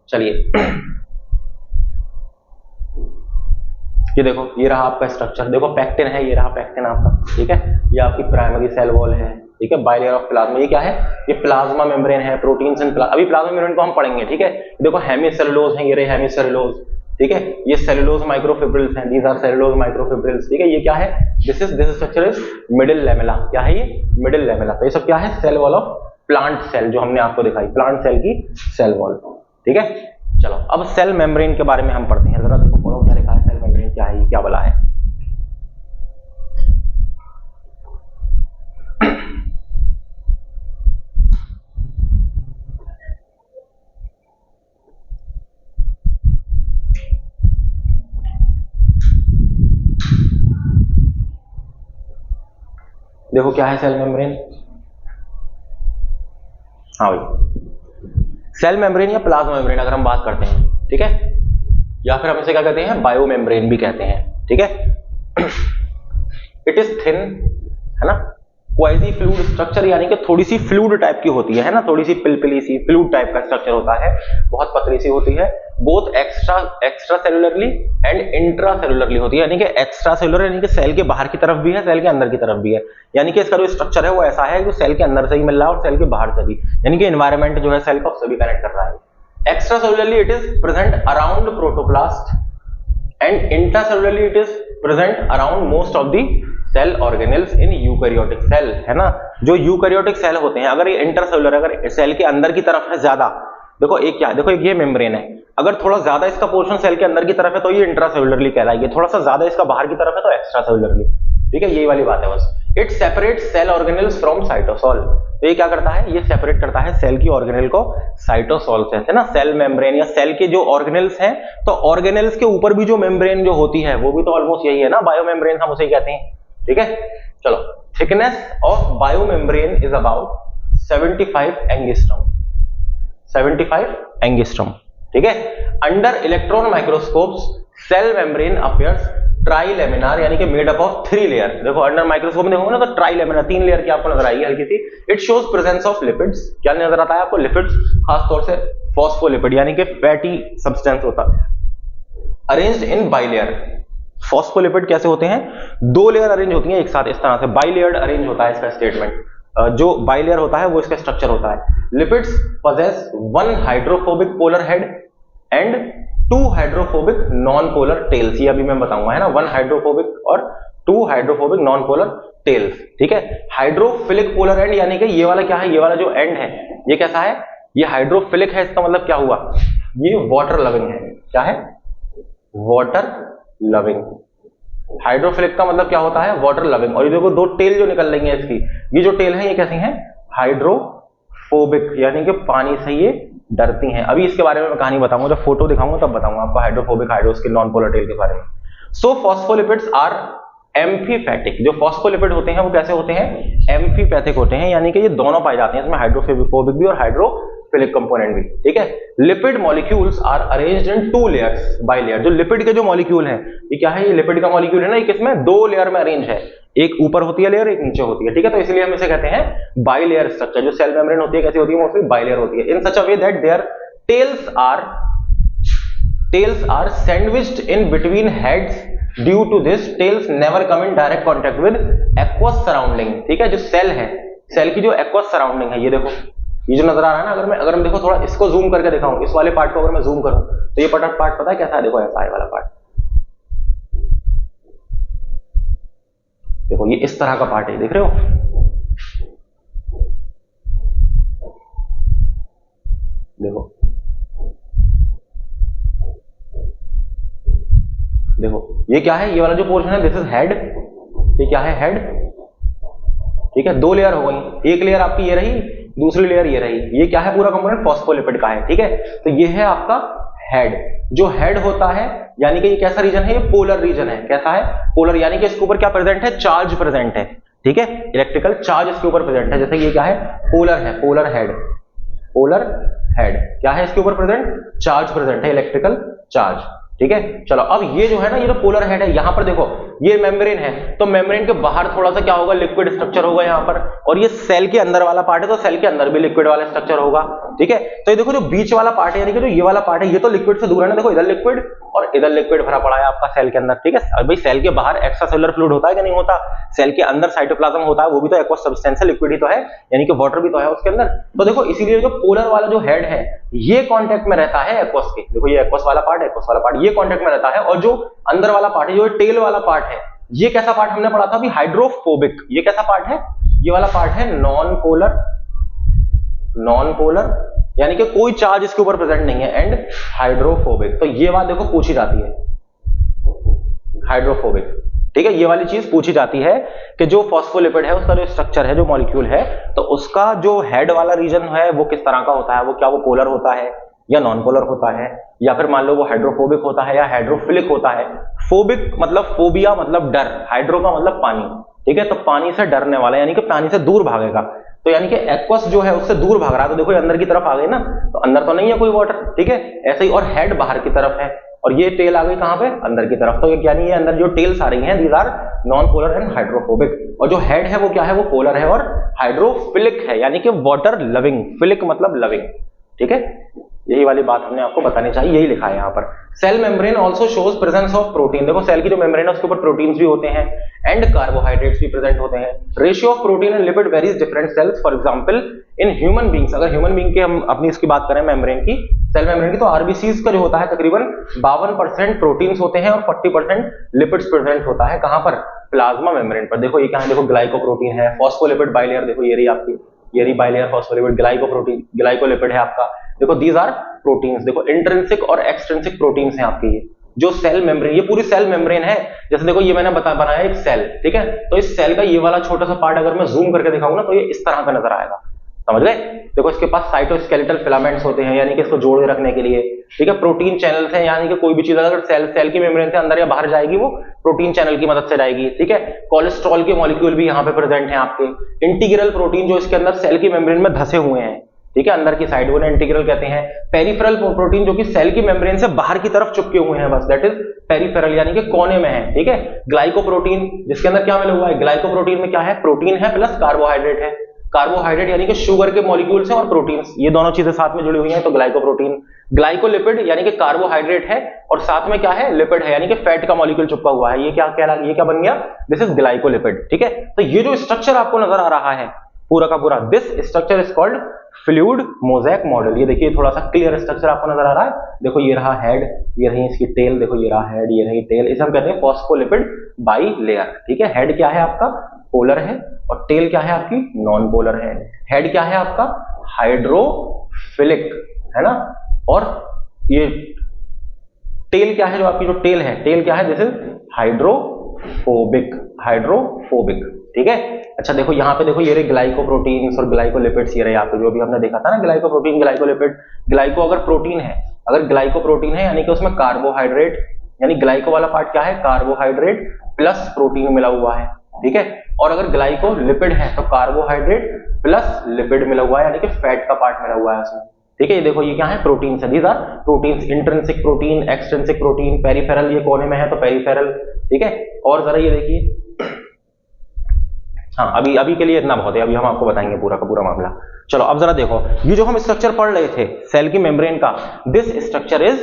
चलिए ये देखो ये रहा आपका स्ट्रक्चर, देखो पैक्टिन है, ये रहा पैक्टिन आपका, ठीक है, ये आपकी प्राइमरी सेल वॉल है, ठीक है, बाइलेयर ऑफ प्लाज्मा, ये क्या है, ये प्लाज्मा मेम्ब्रेन है, प्रोटीन्स एंड अभी प्लाज्मा मेम्ब्रेन को हम पढ़ेंगे, ठीक है। देखो हेमीसेलुलोज है, ये रहे हेमीसेलुलोज, ठीक है, ये सेलुलोज माइक्रोफिब्रिल्स हैं, दीज आर सेलुलोज माइक्रोफिब्रिल्स, ठीक है। ये क्या है, this structure is middle lamella, क्या है ये, मिडिल लेमेला। तो ये सब क्या है, cell wall of plant cell, जो हमने आपको दिखाई प्लांट सेल की सेल वॉल, ठीक है। चलो अब सेल मेम्ब्रेन के बारे में हम पढ़ते हैं, जरा देखो पढ़ो क्या लिखा है, सेल मेम्ब्रेन क्या है, क्या बोला है। देखो क्या है सेल मेम्ब्रेन। हाँ भाई, सेल मेम्ब्रेन या प्लाज्मा मेम्ब्रेन अगर हम बात करते हैं, ठीक है, या फिर हम इसे क्या कहते हैं, बायो मेम्ब्रेन भी कहते हैं, ठीक है। इट इज थिन, है ना, क्वाजी फ्लूइड स्ट्रक्चर, यानी कि थोड़ी सी फ्लूइड टाइप की होती है ना, थोड़ी सी पिलपिली सी फ्लूइड टाइप का स्ट्रक्चर होता है, बहुत पतली सी होती है, both extra cellularly and intra cellularly होती है, यानी कि एक्स्ट्रा सेलुलर यानी कि सेल के बाहर की तरफ भी है, सेल के अंदर की तरफ भी है, यानी कि इसका जो स्ट्रक्चर है वो ऐसा है जो सेल के अंदर से ही मिल रहा है और सेल के बाहर से भी, यानी कि एनवायरमेंट जो है सेल का उससे भी कनेक्ट कर रहा है। Extracellularly it is present around protoplast and intracellularly it is present around most of the cell organelles in eukaryotic cell, है ना। जो यूकैरियोटिक सेल होते हैं, अगर ये इंटरसेलुलर, अगर सेल के अंदर की तरफ है ज्यादा, देखो एक क्या, देखो एक ये मेम्ब्रेन है, अगर थोड़ा ज्यादा इसका पोर्शन सेल के अंदर की तरफ है तो ये इंट्रासेलुलरली कहलाएगी, थोड़ा सा ज्यादा इसका बाहर की तरफ है तो एक्स्ट्रासेलुलरली, ठीक है, यही वाली बात है बस। It separate cell organelles from cytosol, तो ये क्या करता है, ये सेपरेट करता है सेल की ऑर्गेनेल को साइटोसोल से, है ना। सेल मेम्ब्रेन या सेल के जो ऑर्गेनेल्स हैं, तो ऑर्गेनेल्स के ऊपर भी जो मेम्ब्रेन जो होती है वो भी तो ऑलमोस्ट यही है ना, बायो मेम्ब्रेन हम उसे कहते हैं, ठीक है। चलो, thickness of biomembrane is about 75 angstrom, 75 angstrom, ठीक है। Under electron microscopes cell membrane appears trilaminar, यानी कि मेड अप ऑफ 3 लेयर, देखो अंडर माइक्रोस्कोप में देखोगे ना तो ट्राइलेमिनार 3 लेयर की आपको नजर आएगी हल्की सी। It shows presence of lipids, क्या नजर आता है आपको, लिपिड्स, खासतौर से फॉस्फोलिपिड, यानी कि फैटी सब्सटेंस होता है, अरेंज्ड इन बाइलेयर। फॉस्फोलिपिड कैसे होते हैं, 2 लेयर अरेंज होती हैं एक साथ इस तरह से, बाइलेयर्ड अरेंज होता है इसका स्टेटमेंट, जो बाइलेयर होता है वो इसका स्ट्रक्चर होता है। Lipids possess 1 hydrophobic polar head and 2 hydrophobic non polar tails, ये अभी मैं बताऊंगा, है ना, 1 हाइड्रोफोबिक और 2 हाइड्रोफोबिक नॉन पोलर टेल्स, ठीक है। हाइड्रोफिलिक पोलर एंड, यानी कि ये वाला क्या है, ये वाला जो एंड है ये कैसा है, ये हाइड्रोफिलिक है, इसका मतलब क्या हुआ, ये वाटर लविंग है, क्या है, वाटर लविंग। हाइड्रोफिलिक का मतलब क्या होता है, वाटर लविंग। और ये देखो 2 टेल जो निकल रही है इसकी, ये जो टेल है ये कैसी हैं, हाइड्रोफोबिक, यानी कि पानी से ये डरती हैं। अभी इसके बारे में मैं कहानी बताऊंगा, जब फोटो दिखाऊंगा तब बताऊंगा आपको हाइड्रोफोबिक, हाइड्रोस के नॉन पोलर टेल के बारे में। सो फॉस्फोलिपिड्स आर एम्फीपैथिक, जो फॉस्फोलिपिड होते हैं वो कैसे होते हैं, एम्फीपैथिक होते हैं, यानी कि ये दोनों पाए जाते हैं, इसमें हाइड्रोफोबिक भी और हाइड्रोफिलिक कंपोनेंट भी, ठीक है। Lipid molecules are arranged in 2 layers by layer, जो लिपिड के जो मॉलिक्यूल हैं, ये क्या है, ये लिपिड का मॉलिक्यूल है ना, ये किसमें, 2 लेयर में अरेंज है, एक ऊपर होती है लेयर, एक नीचे होती है, ठीक है। तो इसलिए हम इसे कहते हैं बाइलेयर स्ट्रक्चर। जो सेल मेम्ब्रेन होती है कैसी होती है, मोस्टली बाइलेयर होती है, in such a way that their tails are sandwiched in between heads, due to this tails never come in direct contact with aqueous surrounding, ठीक है। जो सेल है, सेल की जो एक्वस सराउंडिंग है, ये देखो, ये जो नजर आ रहा है ना, अगर हम देखो थोड़ा इसको जूम करके दिखाऊं, इस वाले पार्ट को अगर मैं जूम करूं तो ये पार्ट पता है कैसा है, देखो ऐसा है वाला पार्ट, देखो ये इस तरह का पार्ट है, देख रहे हो, देखो देखो ये क्या है, ये वाला जो पोर्शन है दिस इज हेड, ये क्या है, हेड, ठीक है। 2 लेयर हो गई, एक लेयर आपकी ये रही, दूसरी लेयर ये रही, ये क्या है, पूरा कंपोनेंट फॉस्फोलिपिड का है, ठीक है। तो ये है आपका हेड। जो हेड होता है, यानी कि ये कैसा रीजन है, ये पोलर रीजन है, कैसा है, पोलर, यानी कि इसके ऊपर क्या प्रेजेंट है, चार्ज प्रेजेंट है, ठीक है, इलेक्ट्रिकल चार्ज इसके ऊपर प्रेजेंट है, जैसे ये क्या है, पोलर है, पोलर हेड, पोलर हेड क्या है, इसके ऊपर प्रेजेंट चार्ज प्रेजेंट है, इलेक्ट्रिकल चार्ज, ठीक है। चलो अब ये जो है ना, ये जो पोलर हेड है, यहां पर देखो ये मेम्ब्रेन है, तो मेम्ब्रेन के बाहर थोड़ा सा क्या होगा, लिक्विड स्ट्रक्चर होगा यहां पर, और ये सेल के अंदर वाला पार्ट है, तो सेल के अंदर भी लिक्विड वाला स्ट्रक्चर होगा, ठीक है। तो ये देखो जो बीच वाला पार्ट है, यानी कि जो ये वाला पार्ट है, ये तो लिक्विड से दूर है ना, देखो इधर लिक्विड और इधर लिक्विड भरा पड़ा है आपका सेल के अंदर, ठीक है। अब भाई सेल के बाहर एक्स्ट्रा सेलुलर फ्लूइड होता है कि नहीं होता, सेल के अंदर साइटोप्लाज्म होता है, वो भी तो एक्वस सब्सटेंस है, लिक्विड ही तो है, यानी कि वाटर भी तो है उसके अंदर। तो देखो इसीलिए जो पोलर वाला जो हेड है ये कांटेक्ट में रहता है एक्वस के, देखो ये एक्वस वाला पार्ट, एक्वस वाला पार्ट ये कांटेक्ट में रहता है, और जो अंदर वाला पार्ट है, जो टेल वाला पार्ट है, ये कैसा पार्ट हमने पढ़ा था अभी, हाइड्रोफोबिक, ये कैसा पार्ट है, ये वाला पार्ट है नॉन पोलर, नॉन पोलर यानी कि कोई चार्ज इसके ऊपर प्रेजेंट नहीं है, एंड हाइड्रोफोबिक, तो ये बात देखो पूछी जाती है, हाइड्रोफोबिक, ठीक है। ये वाली चीज पूछी जाती है कि जो फॉस्फोलिपिड है उसका जो स्ट्रक्चर है, जो मॉलिक्यूल है, तो उसका जो हेड वाला रीजन है वो किस तरह का होता है, वो क्या वो पोलर होता है या नॉन पोलर होता है, या फिर मान लो वो हाइड्रोफोबिक होता है या हाइड्रोफिलिक होता है। फोबिक मतलब फोबिया मतलब डर, हाइड्रो का मतलब पानी, ठीक है, तो पानी से डरने वाला यानी कि पानी से दूर भागेगा, तो यानी कि एक्वस जो है उससे दूर भाग रहा है, तो देखो ये अंदर की तरफ आ गई ना, तो अंदर तो नहीं है कोई वाटर, ठीक है, ऐसे ही। और हेड बाहर की तरफ है और ये टेल आ गई कहां पे, अंदर की तरफ, तो ये यानी ये अंदर जो टेल्स आ रही हैं these are non polar and hydrophobic, और जो हेड है वो क्या है, वो पोलर है और हाइड्रोफिलिक है, यानी कि वाटर लविंग, फिलिक मतलब लविंग, ठीक है। यही वाली बात हमने आपको बतानी चाहिए, यही लिखा है यहाँ पर। Cell membrane also shows presence of protein, देखो सेल की जो मेम्ब्रेन है उसके ऊपर प्रोटीन्स भी होते हैं एंड कार्बोहाइड्रेट्स भी प्रेजेंट होते हैं। Ratio of protein and lipid varies different cells, for example in human beings, अगर ह्यूमन बींग की हम अपनी इसकी बात करें मेम्ब्रेन की, सेल मेम्ब्रेन की, तो आरबीसीज का जो होता है तकरीबन 52% प्रोटीन्स होते हैं और 40% लिपिड्स प्रेजेंट होता है, कहां पर, प्लाज्मा मेम्ब्रेन पर। देखो ये क्या है, देखो ग्लाइकोप्रोटीन है, फॉस्फोलिपिड बाइलेयर, देखो ये रही आपकी, ये रही बाइलेयर फॉस्फोलिपिड, ग्लाइकोप्रोटीन, ग्लाइकोलिपिड है आपका, देखो दीज आर प्रोटीन्स, देखो इंट्रिंसिक और एक्सट्रिंसिक प्रोटीन्स हैं आपके ये जो सेल मेम्ब्रेन, ये पूरी सेल मेम्ब्रेन है। जैसे देखो ये मैंने बनाया एक सेल, ठीक है, तो इस सेल का ये वाला छोटा सा पार्ट अगर मैं जूम करके दिखाऊंगा ना तो ये इस तरह का नजर आएगा, समझ गए। देखो इसके पास साइटोस्केलेटल फिलामेंट्स होते हैं यानी कि इसको जोड़े रखने के लिए, ठीक है, प्रोटीन चैनल्स हैं यानी कि कोई भी चीज अगर सेल की मेम्ब्रेन से अंदर या बाहर जाएगी वो प्रोटीन चैनल की मदद से जाएगी, ठीक है। कोलेस्ट्रॉल के मॉलिक्यूल भी यहाँ पे प्रेजेंट हैं आपके, इंटीग्रल प्रोटीन जो इसके अंदर सेल की मेम्ब्रेन में धसे हुए हैं, ठीक है, अंदर की साइड, वो इंटीग्रल कहते हैं। पेरिफेरल प्रोटीन जो कि सेल की मेम्ब्रेन से बाहर की तरफ चिपके हुए हैं बस, दैट इज पेरिफेरल यानी कि कोने में है, ठीक है। ग्लाइकोप्रोटीन जिसके अंदर क्या मिला हुआ है, ग्लाइकोप्रोटीन में क्या है, प्रोटीन है प्लस कार्बोहाइड्रेट है, कार्बोहाइड्रेट यानी कि शुगर के मॉलिक्यूल्स हैं और प्रोटीन्स, ये दोनों चीजें साथ में जुड़ी हुई हैं, तो ग्लाइकोप्रोटीन। ग्लाइकोलिपिड यानी कि कार्बोहाइड्रेट है और साथ में क्या है, लिपिड है यानी कि फैट का मॉलिक्यूल चिपका हुआ है, ये क्या बन गया, दिस इज ग्लाइकोलिपिड, ठीक है। तो ये जो स्ट्रक्चर आपको नजर आ रहा है पूरा का पूरा, this structure is called fluid mosaic model. ये देखिए थोड़ा सा क्लियर स्ट्रक्चर आपको नजर आ रहा है, देखो ये रहा हेड, ये रही इसकी टेल, देखो ये रहा हेड, ये रही टेल, इसे हम कहते हैं फॉस्फोलिपिड बाइलेयर, ठीक है। हेड क्या है आपका, पोलर है, और टेल क्या है आपकी, नॉन पोलर है। हेड क्या है आपका, हाइड्रोफिलिक, है ना, और ये टेल क्या है, जो आपकी जो टेल है, टेल क्या है, दिस इज हाइड्रोफोबिक, हाइड्रोफोबिक, ठीक है। अच्छा देखो यहाँ पे देखो ये रहे ग्लाइकोप्रोटीन्स और ग्लाइकोलिपिड्स, ये रहे आपको जो भी हमने देखा था ना, ग्लाइकोप्रोटीन ग्लाइकोलिपिड। ग्लाइको अगर प्रोटीन है, अगर ग्लाइकोप्रोटीन है यानी कि उसमें कार्बोहाइड्रेट, यानी ग्लाइको वाला पार्ट क्या है, कार्बोहाइड्रेट प्लस प्रोटीन मिला हुआ है, ठीक है। और अगर ग्लाइकोलिपिड है तो कार्बोहाइड्रेट प्लस लिपिड मिला हुआ है यानी कि फैट का पार्ट मिला हुआ है उसमें, ठीक है। ये देखो ये क्या है, प्रोटीन है, these are proteins, intrinsic protein, extrinsic protein, peripheral, ये कोने में है तो पेरिफेरल, ठीक है। और जरा ये देखिए, हाँ अभी के लिए इतना बहुत है, अभी हम आपको बताएंगे पूरा का पूरा मामला। चलो अब जरा देखो, ये जो हम स्ट्रक्चर पढ़ रहे थे सेल की मेम्ब्रेन का, this structure is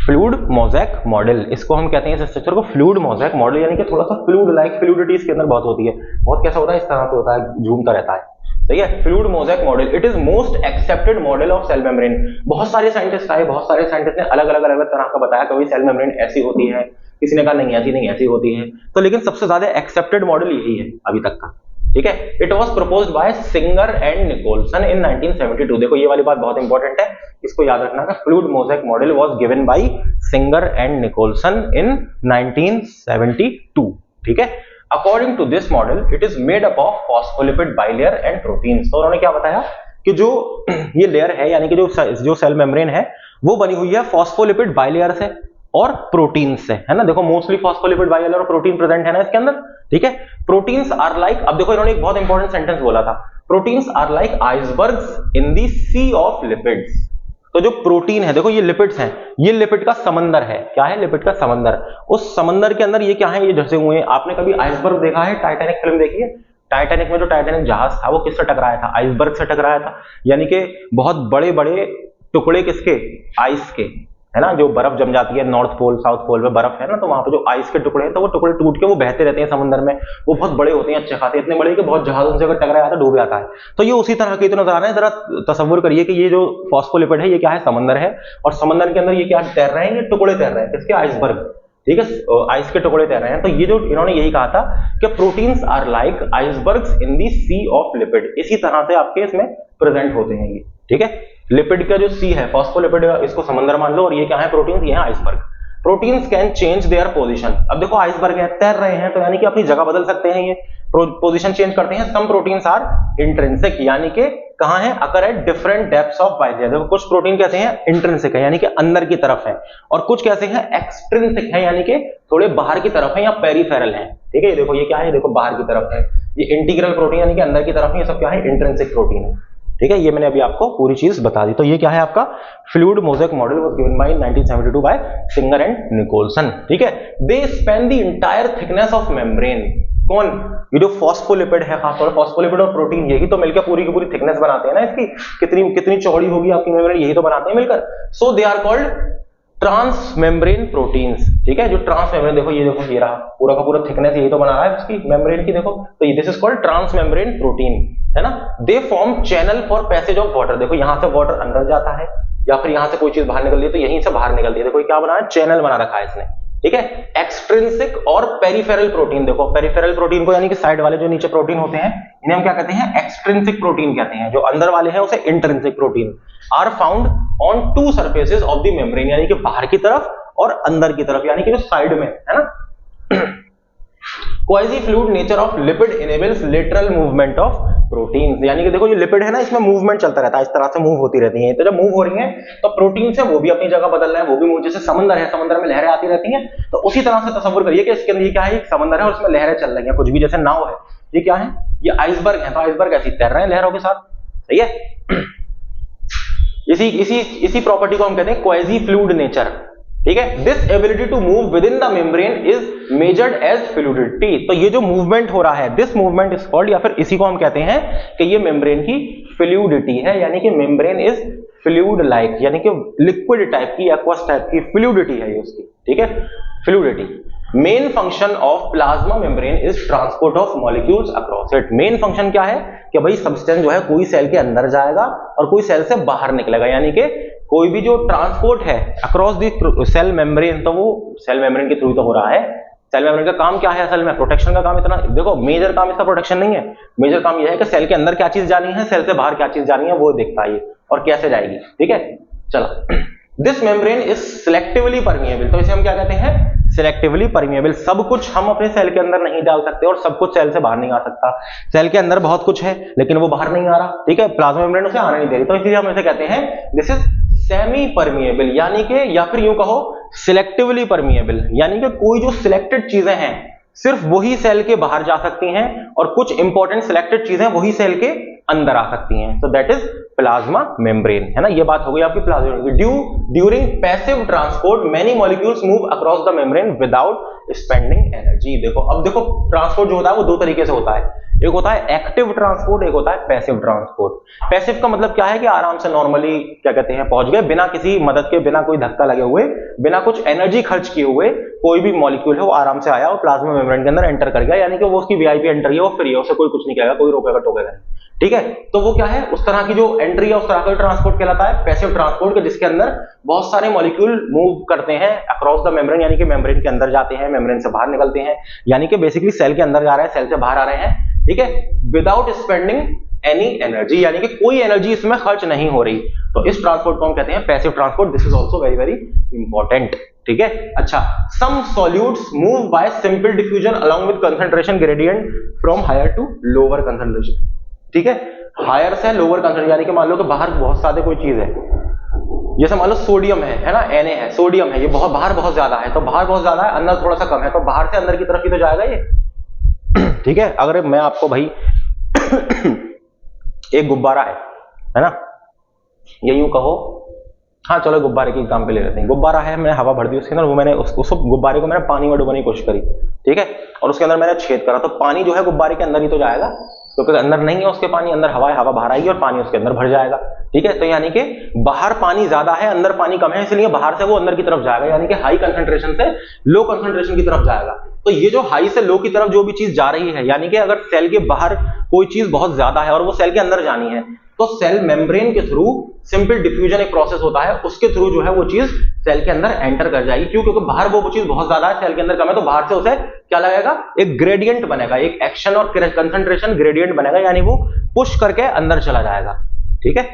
fluid mosaic model, इसको हम कहते हैं इस स्ट्रक्चर को फ्लूइड मोज़ेक मॉडल, यानी कि थोड़ा सा फ्लूइड लाइक, फ्लूइडिटी इसके अंदर बहुत होती है, बहुत कैसा होता है, इस तरह से होता है, झूमता रहता है, सही है। Fluid mosaic model, it is most accepted model of cell membrane. बहुत सारे साइंटिस्ट आए, बहुत सारे साइंटिस्ट ने अलग अलग तरह का बताया, कभी सेल मेम्ब्रेन ऐसी होती है, किसी ने कहा नहीं ऐसी होती है, तो लेकिन सबसे ज्यादा एक्सेप्टेड मॉडल यही है अभी तक का, ठीक है। It was proposed by Singer and Nicolson in 1972। देखो ये वाली बात बहुत इंपॉर्टेंट है, इसको याद रखना है, fluid mosaic model was given by Singer and Nicolson in 1972, ठीक है। According to this model it is made up of phospholipid bilayer and proteins. तो उन्होंने क्या बताया कि जो ये लेयर है यानी कि जो सेल मेम्ब्रेन है वो बनी हुई है फॉस्फोलिपिड बाइलेयर से और प्रोटीन से, है ना। देखो मोस्टली फॉस्फोलिपिड बाइलेयर और प्रोटीन प्रेजेंट है ना इसके अंदर, ठीक है। प्रोटीन्स आर लाइक, अब देखो इन्होंने एक बहुत इंपॉर्टेंट सेंटेंस बोला था, proteins are like icebergs in the sea of lipids. तो जो प्रोटीन है, देखो ये लिपिड्स हैं, ये लिपिड का समंदर है, क्या है, लिपिड का समंदर। उस समंदर के अंदर ये क्या है, ये धसे हुए हैं। आपने कभी आइसबर्ग देखा है, टाइटैनिक फिल्म देखी है, टाइटैनिक में जो टाइटैनिक जहाज था वो किससे टकराया था, आइसबर्ग से टकराया था, यानी कि बहुत बड़े बड़े टुकड़े किसके, आइस के, है ना। जो बर्फ जम जाती है नॉर्थ पोल साउथ पोल में बर्फ है ना, तो वहां पे जो आइस के टुकड़े हैं तो वो टुकड़े टूट के वो बहते रहते हैं समंदर में, वो बहुत बड़े होते हैं, अच्छे खाते, इतने बड़े कि बहुत जहाजों से अगर टकराया जाता है डूब जाता है। तो ये उसी तरह के इतना नजर आ रहे हैं। जरा तसव्वुर करिए कि ये जो फॉस्फोलिपिड है ये क्या है, समंदर है, और समंदर के अंदर ये क्या तैर रहे हैं, ये टुकड़े तैर रहे हैं, किसके, आइसबर्ग, ठीक है, आइस के टुकड़े तैर रहे हैं। तो ये जो इन्होंने यही कहा था कि proteins are like icebergs in the sea of lipid, इसी तरह से आपके इसमें प्रेजेंट होते हैं ये, ठीक है। लिपिड का जो सी है, फॉस्फोलिपिड, इसको समंदर मान लो, और ये क्या है, प्रोटीन्स, ये है iceberg. Proteins can change their position. अब देखो आइसबर्ग है, तैर रहे हैं, तो यानी कि अपनी जगह बदल सकते हैं ये पोजीशन चेंज करते हैं। सम प्रोटीन्स आर इंट्रिंसिक, यानी कि कहां है, occur at different depths of bilayer. देखो कुछ प्रोटीन कैसे हैं, इंट्रिंसिक है यानी कि अंदर की तरफ है, और कुछ कैसे हैं, एक्सट्रिंसिक है यानी कि थोड़े बाहर की तरफ है या पेरिफेरल है। ठीक है, ये देखो ये क्या है, देखो बाहर की तरफ है, ये इंटीग्रल प्रोटीन यानी कि अंदर की तरफ है, ये सब क्या है, इंट्रिंसिक प्रोटीन है। ठीक है, ये मैंने अभी आपको पूरी चीज बता दी। तो ये क्या है आपका fluid mosaic model was given by 1972 by Singer and Nicolson. ठीक है, they span the entire thickness of membrane. कौन, ये जो फॉस्फोलिपिड है, खासतौर फॉस्फोलिपिड और प्रोटीन, यही तो मिलकर पूरी की पूरी थिकनेस बनाते हैं ना इसकी, कितनी कितनी चौड़ी होगी आपकी मेम्ब्रेन, यही तो बनाते हैं मिलकर। So they are called transmembrane proteins. ठीक है, जो ट्रांस मेम्ब्रेन, देखो ये देखो ये रहा पूरा का पूरा थिकनेस, यही तो बना रहा है उसकी मेम्ब्रेन की, देखो तो this is called transmembrane protein, है ना। They form channel for passage of water. देखो यहां से वाटर अंदर जाता है, या फिर यहां से कोई चीज बाहर निकल रही है तो यहीं से बाहर निकलती है। देखो क्या बना है, चैनल बना रखा है इसने। ठीक है, एक्सट्रिंसिक और पेरिफेरल प्रोटीन। देखो पेरिफेरल प्रोटीन को यानी कि साइड वाले जो नीचे प्रोटीन होते हैं, इन्हें हम क्या कहते हैं, एक्सट्रिंसिक प्रोटीन कहते हैं। जो अंदर वाले हैं उसे intrinsic protein. Are found on two surfaces of the membrane, यानी कि बाहर की तरफ और अंदर की तरफ, यानी कि जो साइड में है ना। Quasi fluid nature of lipid enables lateral movement of proteins, यानी कि देखो ये लिपिड है ना, इसमें मूवमेंट चलता रहता है, इस तरह से मूव होती रहती हैं। तो जब मूव हो रही हैं तो प्रोटीन से वो भी अपनी जगह बदल रहे हैं, वो भी मूव, जैसे समंदर है, समंदर में लहरें आती रहती हैं, तो उसी तरह से तस्वीर करिए कि इसके अंदर ये क्या है, एक समंदर है और उसमें लहरें चल रही हैं, कुछ भी, जैसे नाव है, ये क्या है, ये आइसबर्ग है, तो आइसबर्ग ऐसे तैर रहे हैं लहरों के साथ। सही है, इसी प्रॉपर्टी को हम कहते हैं क्वाजी फ्लूइड नेचर। ठीक है, this ability to move within the membrane is measured as fluidity. तो ये जो मूवमेंट हो रहा है, दिस मूवमेंट इज कॉल्ड, या फिर इसी को हम कहते हैं कि ये मेम्ब्रेन की फ्लूइडिटी है, यानी कि मेम्ब्रेन इज फ्लूइड लाइक, यानी कि लिक्विड टाइप की, एक्वस टाइप की फ्लूइडिटी है ये उसकी। ठीक है, fluidity. Main function of plasma membrane is transport of molecules across it. Main function क्या है कि भाई सब्सटेंस जो है कोई सेल के अंदर जाएगा और कोई सेल से बाहर निकलेगा, यानी कि कोई भी जो ट्रांसपोर्ट है अक्रॉस द सेल मेम्ब्रेन, तो वो सेल मेम्ब्रेन के थ्रू तो हो रहा है। सेल मेम्ब्रेन का काम क्या है असल में, प्रोटेक्शन का काम। इतना देखो, मेजर काम इसका प्रोटेक्शन नहीं है, मेजर काम यह है कि सेल के अंदर क्या चीज जानी है, सेल से बाहर क्या चीज जानी है, वो देखता है और कैसे जाएगी। ठीक है, चलो। This membrane is selectively permeable, तो इसे हम क्या कहते हैं, सिलेक्टिवली परमिएबल। सब कुछ हम अपने सेल के अंदर नहीं डाल सकते और सब कुछ सेल से बाहर नहीं आ सकता। सेल के अंदर बहुत कुछ है लेकिन वो बाहर नहीं आ रहा। ठीक है, प्लाज्मा मेम्ब्रेन उसे आने नहीं दे रही, तो इसलिए हम इसे कहते हैं दिस इज सेमी परमिएबल, यानी कि, या फिर यूं कहो सिलेक्टिवली परमिएबल, यानी कि कोई जो सिलेक्टेड चीजें हैं सिर्फ वही सेल के बाहर जा सकती हैं और कुछ इंपॉर्टेंट सिलेक्टेड चीजें वही सेल के अंदर आ सकती हैं। तो दैट इज प्लाज्मा मेम्ब्रेन, है ना। ये बात हो गई आपकी plasma. During passive transport many molecules move across the membrane without spending energy. देखो, अब देखो ट्रांसपोर्ट जो होता है वो दो तरीके से होता है, एक होता है एक्टिव ट्रांसपोर्ट, एक होता है पैसिव ट्रांसपोर्ट। पैसिव का मतलब क्या है कि आराम से नॉर्मली क्या कहते हैं पहुंच गए, बिना किसी मदद के, बिना कोई धक्का लगे हुए, बिना कुछ एनर्जी खर्च किए हुए, कोई भी मॉलिक्यूल है वो आराम से आया और प्लाज्मा मेम्ब्रेन के अंदर एंटर कर गया, यानी कि वो उसकी वीआईपी एंट्री है, वो फ्री है, उसे कोई कुछ नहीं कहेगा, कोई रोकेगा टोकेगा नहीं। ठीक है, तो वो क्या है, उस तरह की जो एंट्री है उस तरह का ट्रांसपोर्ट कहलाता है पैसिव ट्रांसपोर्ट के, जिसके अंदर बहुत सारे मॉलिक्यूल मूव करते हैं अक्रॉस द मेम्ब्रेन, यानी कि मेम्ब्रेन के अंदर जाते हैं, मेम्ब्रेन से बाहर निकलते हैं, यानी कि बेसिकली सेल के अंदर जा रहे हैं, सेल से बाहर आ रहे हैं। ठीक है, विदाउट स्पेंडिंग एनी एनर्जी, यानी कि कोई एनर्जी इसमें खर्च नहीं हो रही, तो इस ट्रांसपोर्ट को हम कहते हैं passive transport. This is also very very important. ठीक है, अच्छा, some solutes move by simple diffusion along with concentration gradient from higher to lower concentration. ठीक है, हायर से लोअर कंसंट्रेशन, यानी कि मान लो कि बाहर बहुत सादे कोई चीज है, जैसे मान लो सोडियम है ना, Na है, सोडियम है, ये बहुत बाहर बहुत ज्यादा है, तो बाहर बहुत ज्यादा है, अंदर थोड़ा सा कम है, तो बाहर से अंदर की तरफ ही तो जाएगा ये। ठीक है, अगर मैं आपको भाई एक गुब्बारा है ना, ये यूं कहो, हाँ चलो गुब्बारे की एग्जांपल ले लेते हैं। गुब्बारा है, मैंने हवा भर दी उसके अंदर, वो मैंने उस गुब्बारे को मैंने पानी में डुबाने की कोशिश करी, ठीक है, और उसके अंदर मैंने छेद करा, तो पानी जो है गुब्बारे के अंदर ही तो जाएगा, क्योंकि तो अंदर नहीं है उसके पानी, अंदर हवा है, हवा बाहर आएगी और पानी उसके अंदर भर जाएगा। ठीक है, तो यानी कि बाहर पानी ज्यादा है, अंदर पानी कम है, इसलिए बाहर से वो अंदर की तरफ जाएगा, यानी कि हाई कंसंट्रेशन से लो कंसंट्रेशन की तरफ जाएगा। तो ये जो हाई से लो की तरफ जो भी चीज जा रही है, यानी कि अगर सेल के बाहर कोई चीज बहुत ज्यादा है और वो सेल के अंदर जानी है, तो सेल मेम्ब्रेन के थ्रू सिंपल डिफ्यूजन एक प्रोसेस होता है, उसके थ्रू जो है वो चीज सेल के अंदर एंटर कर जाएगी। क्यों? क्योंकि बाहर वो चीज बहुत ज्यादा है, सेल के अंदर कम है, तो बाहर से उसे क्या लगेगा, एक ग्रेडियंट बनेगा, एक एक्शन और कंसंट्रेशन ग्रेडियंट बनेगा, यानी वो पुश करके अंदर चला जाएगा। ठीक है,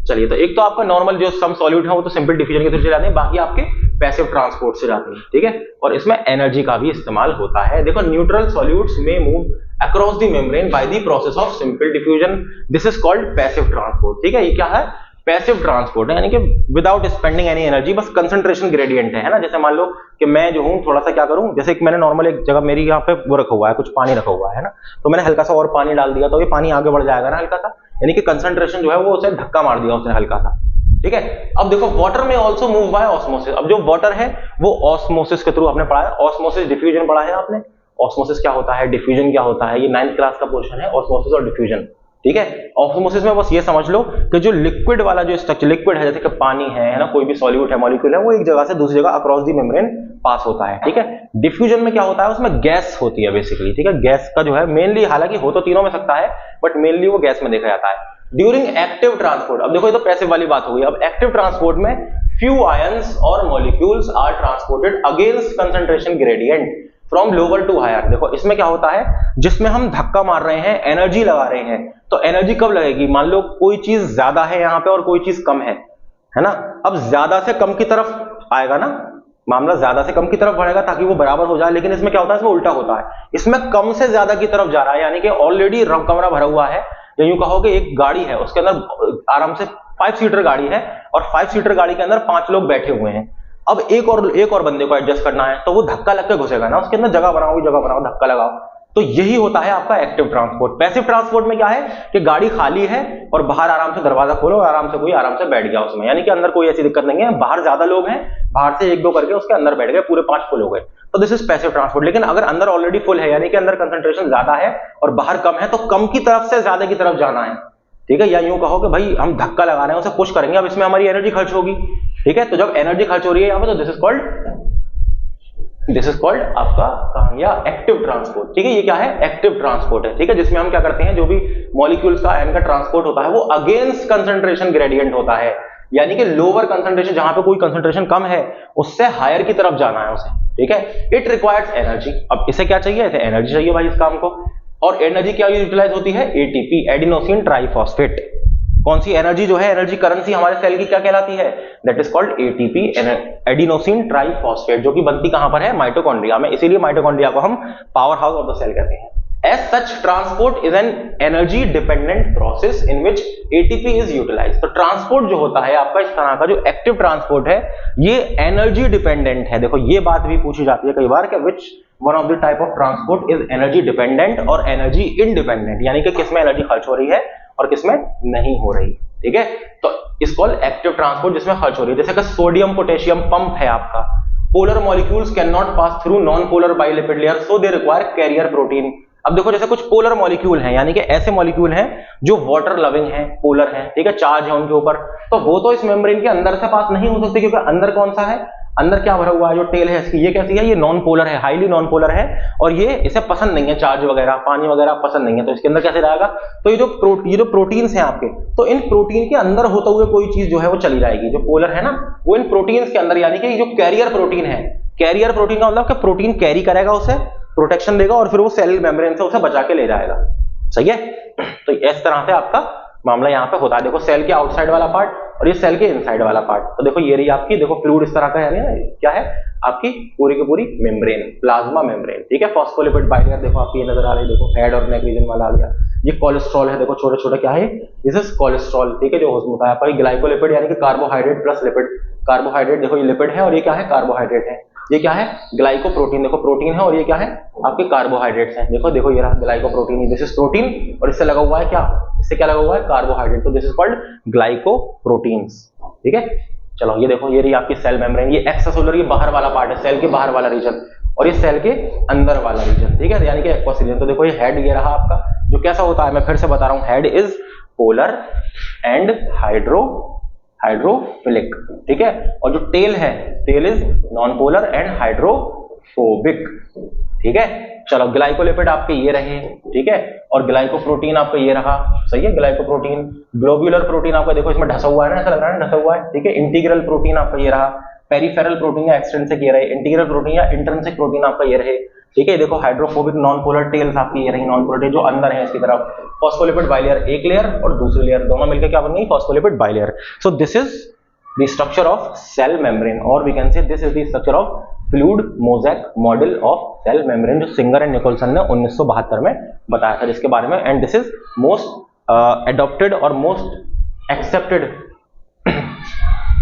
चलिए, तो एक तो आपका नॉर्मल जो सम सॉल्यूट है वो तो सिंपल डिफ्यूजन के थ्रू से जाते हैं, बाकी आपके पैसिव ट्रांसपोर्ट से जाते हैं, ठीक है। और इसमें एनर्जी का भी इस्तेमाल होता है। देखो, न्यूट्रल सॉल्यूट्स में move across the membrane by the process of simple diffusion, this is called passive transport, ठीक है। ये क्या है? पैसिव ट्रांसपोर्ट है, यानी कि विदाउट स्पेंडिंग एनी एनर्जी, बस कंसंट्रेशन ग्रेडियंट है ना। जैसे मान लो कि मैं जो हूं थोड़ा सा क्या करूं, जैसे कि मैंने नॉर्मल एक जगह मेरी यहाँ पे वो रखा हुआ है, कुछ पानी रखा हुआ है ना, तो मैंने हल्का सा और पानी डाल दिया तो ये पानी आगे बढ़ जाएगा ना हल्का सा, यानी कि कंसंट्रेशन जो है वो उसे धक्का मार दिया उसने हल्का सा, ठीक है। अब देखो, वाटर में ऑल्सो मूव बाय ऑस्मोसिस। अब जो वाटर है वो ऑस्मोसिस के थ्रू आपने पढ़ा है, ऑस्मोसिस डिफ्यूजन पढ़ा है आपने। ऑस्मोसिस क्या होता है, डिफ्यूजन क्या होता है, ये 9th क्लास का पोर्शन है, ऑस्मोसिस और डिफ्यूजन, ठीक है। ऑस्मोसिस में बस ये समझ लो कि जो लिक्विड वाला जो स्ट्रक्चर, लिक्विड है जैसे कि पानी है ना, कोई भी सॉल्यूट है, मॉलिक्यूल है, वो एक जगह से दूसरी जगह अक्रॉस दी मेम्ब्रेन पास होता है, ठीक है। डिफ्यूजन में क्या होता है, उसमें गैस होती है बेसिकली, ठीक है। गैस का जो है मेनली, हालांकि हो तो तीनों में सकता है, बट मेनली वो गैस में देखा जाता है। ड्यूरिंग एक्टिव ट्रांसपोर्ट, अब देखो ये तो पैसिव वाली बात हो गई। अब एक्टिव ट्रांसपोर्ट में फ्यू आयंस और molecules are transported against concentration gradient from lower to higher. देखो इसमें क्या होता है, जिसमें हम धक्का मार रहे हैं, एनर्जी लगा रहे हैं, तो एनर्जी कब लगेगी, मान लो कोई चीज ज्यादा है यहां पे और कोई चीज कम है ना। अब ज्यादा से कम की तरफ आएगा ना, मामला ज्यादा से कम की तरफ बढ़ेगा ताकि वो बराबर हो जाए। लेकिन इसमें क्या होता है, इसमें उल्टा होता है, इसमें कम से ज्यादा की तरफ जा रहा है, यानी कि ऑलरेडी कमरा भरा हुआ है, या यूं कहो कि एक गाड़ी है, उसके अंदर आराम से 5 सीटर गाड़ी है, और 5 सीटर गाड़ी के अंदर 5 लोग बैठे हुए हैं। अब एक और बंदे को एडजस्ट करना है, तो वो धक्का लग के घुसेगा ना उसके अंदर, जगह बनाओ, धक्का लगाओ। तो यही होता है आपका एक्टिव ट्रांसपोर्ट। पैसिव ट्रांसपोर्ट में क्या है कि गाड़ी खाली है और बाहर आराम से दरवाजा खोलो और आराम से कोई आराम से बैठ गया उसमें, यानी कि अंदर कोई ऐसी दिक्कत नहीं है। बाहर ज्यादा लोग हैं, बाहर से 1-2 करके उसके अंदर बैठ गए, पूरे 5 फुल हो गए, तो दिस इज पैसिव ट्रांसपोर्ट। लेकिन अगर अंदर ऑलरेडी फुल है, यानी कि अंदर कंसंट्रेशन ज्यादा है और बाहर कम है, तो कम की तरफ से ज्यादा की तरफ जाना है, ठीक है। या यूं कहो कि भाई हम धक्का लगा रहे हैं, उसे पुश करेंगे, अब इसमें हमारी एनर्जी खर्च होगी, ठीक है। तो जब एनर्जी खर्च हो रही है यहाँ पे, तो दिस इज कॉल्ड आपका कहा गया एक्टिव ट्रांसपोर्ट, ठीक है। ये क्या है, एक्टिव ट्रांसपोर्ट है, ठीक है, जिसमें हम क्या करते हैं, जो भी मॉलिक्यूल्स का आयन का ट्रांसपोर्ट होता है वो अगेंस्ट कंसंट्रेशन ग्रेडियंट होता है, यानी कि लोअर कंसंट्रेशन, जहां पे कोई कंसंट्रेशन कम है, उससे हायर की तरफ जाना है उसे, ठीक है। It requires energy. अब इसे क्या चाहिए, इसे एनर्जी चाहिए भाई इस काम को। और एनर्जी क्या यूटिलाइज होती है, एटीपी, एडिनोसिन ट्राइफॉस्फेट। कौन सी एनर्जी जो है, एनर्जी करेंसी हमारे सेल की क्या कहलाती है, that is called ATP, adenosine triphosphate, जो कि बनती कहां पर है, माइटोकॉन्ड्रिया में। इसीलिए माइटोकॉन्ड्रिया को हम power house of the cell कहते हैं। As such transport is an energy dependent process in which ATP is utilized. तो ट्रांसपोर्ट जो होता है आपका, इस तरह का जो एक्टिव ट्रांसपोर्ट है, ये एनर्जी डिपेंडेंट है। देखो ये बात भी पूछी जाती है कई बार कि which one of the type of transport is energy dependent और एनर्जी इंडिपेंडेंट, यानी कि किसमें एनर्जी खर्च हो रही है और किसमें नहीं हो रही, ठीक है। तो इस कॉल एक्टिव ट्रांसपोर्ट, जिसमें खर्च हो रही है। जैसे कि सोडियम पोटेशियम पंप है आपका, polar molecules can not pass through non polar bilipid layer, so they require carrier protein. अब देखो जैसे कुछ पोलर मॉलिक्यूल हैं, यानी कि ऐसे मॉलिक्यूल हैं जो वाटर लविंग हैं, पोलर हैं, ठीक है, चार्ज है उनके ऊपर, तो वो तो इस मेम्ब्रेन के अंदर से पास नहीं हो सकते, क्योंकि अंदर कौन सा है, अंदर क्या भरा हुआ है, जो टेल है इसकी, ये कैसी है, ये नॉन पोलर है, हाईली नॉन पोलर है, और ये इसे पसंद नहीं है, चार्ज वगैरह, पानी वगैरह पसंद नहीं है, तो इसके अंदर कैसे रहेगा। तो ये जो प्रोटीन्स हैं आपके, तो इन प्रोटीन के अंदर होते हुए कोई चीज जो है वो चली जाएगी, जो पोलर है ना, वो इन प्रोटीन्स के अंदर, यानी कि जो कैरियर प्रोटीन है, कैरियर प्रोटीन का मतलब कि प्रोटीन कैरी करेगा, उसे प्रोटेक्शन देगा और फिर वो सेल मेम्ब्रेन से उसे बचा के ले जाएगा, सही है। तो इस तरह से आपका मामला यहाँ पे होता है। देखो सेल के आउटसाइड वाला पार्ट और ये सेल के इनसाइड वाला पार्ट, तो देखो ये रही आपकी, देखो फ्लूइड इस तरह का है, क्या है आपकी पूरी की पूरी मेम्ब्रेन, प्लाज्मा मेम्ब्रेन, ठीक है। फॉस्फोलिपिड बाइलेयर देखो आपकी ये नजर आ रही है, देखो हेड और नेक रीजन वाला आ गया। ये कोलेस्ट्रॉल है, देखो छोटे छोटे क्या है, दिस इज कोलेस्ट्रॉल, ठीक है, जो होता है आपका ग्लाइकोलिपिड, यानी कि कार्बोहाइड्रेट प्लस लिपिड। कार्बोहाइड्रेट देखो ये लिपिड है और ये क्या है, कार्बोहाइड्रेट है। ये क्या है, ग्लाइकोप्रोटीन, देखो प्रोटीन है और ये क्या है आपके कार्बोहाइड्रेट्स हैं। देखो ये रहा ग्लाइकोप्रोटीन, दिस इज प्रोटीन और इससे लगा हुआ है क्या, इससे क्या लगा हुआ है, कार्बोहाइड्रेट, तो दिस इज कॉल्ड ग्लाइकोप्रोटीन्स, ठीक है। चलो ये देखो ये रही आपकी सेल मेम्ब्रेन, ये एक्स्ट्रासेलुलर, ये बाहर वाला पार्ट है, सेल के बाहर वाला रीजन, और ये सेल के अंदर वाला रीजन, ठीक है, यानी कि एक्वस रीजन। तो देखो ये हेड ये रहा आपका, जो कैसा होता है, मैं फिर से बता रहा हूं, head is polar and hydrophilic, ठीक है, और जो टेल है, tail is non polar and hydrophobic, ठीक है। चलो ग्लाइकोलिपिड आपके ये रहे, ठीक है, और ग्लाइकोप्रोटीन आपका ये रहा, सही है, ग्लाइकोप्रोटीन। ग्लोब्यूलर प्रोटीन आपका देखो इसमें ढसा हुआ है ना, ऐसा लग रहा है ढसा हुआ है, ठीक है। इंटीग्रल प्रोटीन आपका ये रहा, पेरिफेरल प्रोटीन या एक्सट्रिंसिक ये रहे, इंटीग्रल प्रोटीन या इंट्रिंसिक प्रोटीन आपका ये रहे, ठीक है, देखो हाइड्रोफोबिक नॉन पोलर टेल्स आपकी ये रही नॉन पोलर टेल जो अंदर है इसकी तरफ, फॉस्फोलिपिड बाइलेयर एक लेयर और दूसरी लेयर दोनों मिलकर क्या बन गई, phospholipid bilayer. So this is the structure of cell membrane, और we can say this is the structure of fluid mosaic model of cell membrane, जो सिंगर एंड निकोलसन ने 1972 में बताया था जिसके बारे में, and this is most adopted और मोस्ट एक्सेप्टेड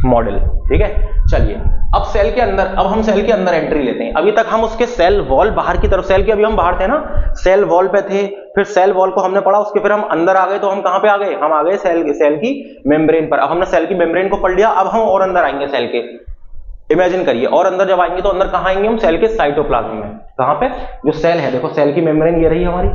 मॉडल। ठीक है, चलिए अब सेल के अंदर, अब हम सेल के अंदर एंट्री लेते हैं। अभी तक हम उसके सेल वॉल बाहर की तरफ, सेल के अभी हम बाहर थे ना, सेल वॉल पे थे, फिर सेल वॉल को हमने पढ़ा, उसके फिर हम अंदर आ गए, तो हम कहां पे आ गए, हम आ गए सेल की मेम्ब्रेन पर। अब हमने सेल की मेम्ब्रेन को पढ़ लिया, अब हम और अंदर आएंगे सेल के, इमेजिन करिए, और अंदर जब आएंगे तो अंदर कहां आएंगे हम, सेल के साइटोप्लाज्म में। कहां पे, जो सेल है, देखो सेल की मेम्ब्रेन ये रही हमारी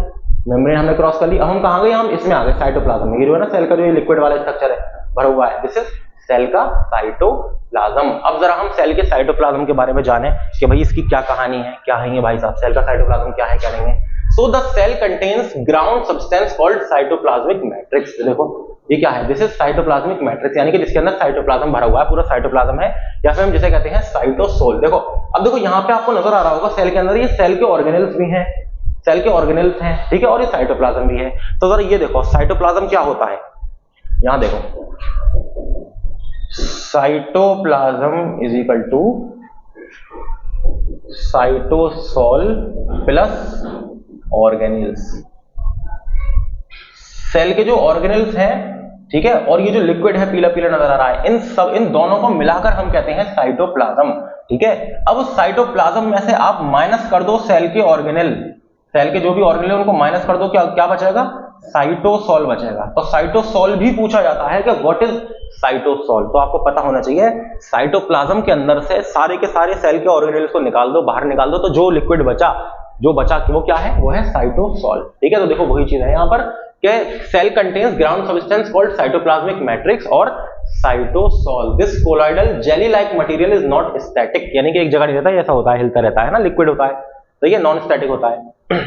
मेम्ब्रेन, हमने क्रॉस कर ली, अब हम कहां गए, हम इसमें आ गए साइटोप्लाज्म में। ये जो है ना सेल का जो लिक्विड वाला स्ट्रक्चर है भरा हुआ है, दिस इज सेल का साइटोप्लाज्म। अब जरा हम सेल के साइटोप्लाज्म के बारे में जाने कि भाई इसकी क्या कहानी है, क्या है ये भाई साहब, सेल का साइटोप्लाज्म क्या है क्या नहीं है। So the cell contains ground substance called cytoplasmic matrix. देखो ये क्या है, दिस इज साइटोप्लाज्मिक मैट्रिक्स, यानी कि जिसके अंदर साइटोप्लाज्म भरा हुआ है, पूरा साइटोप्लाज्म है, या फिर हम जिसे कहते हैं साइटोसोल। देखो अब देखो यहाँ पे आपको नजर आ रहा होगा सेल के अंदर ये सेल के ऑर्गेनेल्स भी हैं, सेल के ऑर्गेनेल्स हैं, ठीक है, और ये साइटोप्लाज्म भी है। तो जरा ये देखो साइटोप्लाज्म क्या होता है, यहां देखो cytoplasm is equal to cytosol plus organelles. Cell के जो ऑर्गेनेल्स हैं, ठीक है, और ये जो लिक्विड है पीला पीला नजर आ रहा है, इन दोनों को मिलाकर हम कहते हैं साइटोप्लाज्म। ठीक है, अब साइटोप्लाज्म में से आप माइनस कर दो सेल के ऑर्गेनेल, सेल के जो भी ऑर्गेनेल उनको माइनस कर दो, क्या बचेगा, साइटोसोल बचेगा। तो साइटोसोल भी पूछा जाता है कि व्हाट इज साइटोसोल, तो आपको पता होना चाहिए साइटोप्लाज्म के अंदर से सारे के सारे सेल के ऑर्गेनेल्स को निकाल दो, बाहर निकाल दो, तो जो लिक्विड बचा वो क्या है, वो है साइटोसोल। ठीक है, तो देखो वही चीज है यहाँ पर कि cell contains ground substance called cytoplasmic matrix और cytosol. This colloidal jelly like material is not static, यानी कि एक जगह नहीं रहता है, ऐसा होता है, हिलता रहता है ना, लिक्विड होता है, तो ये नॉन स्टैटिक होता है।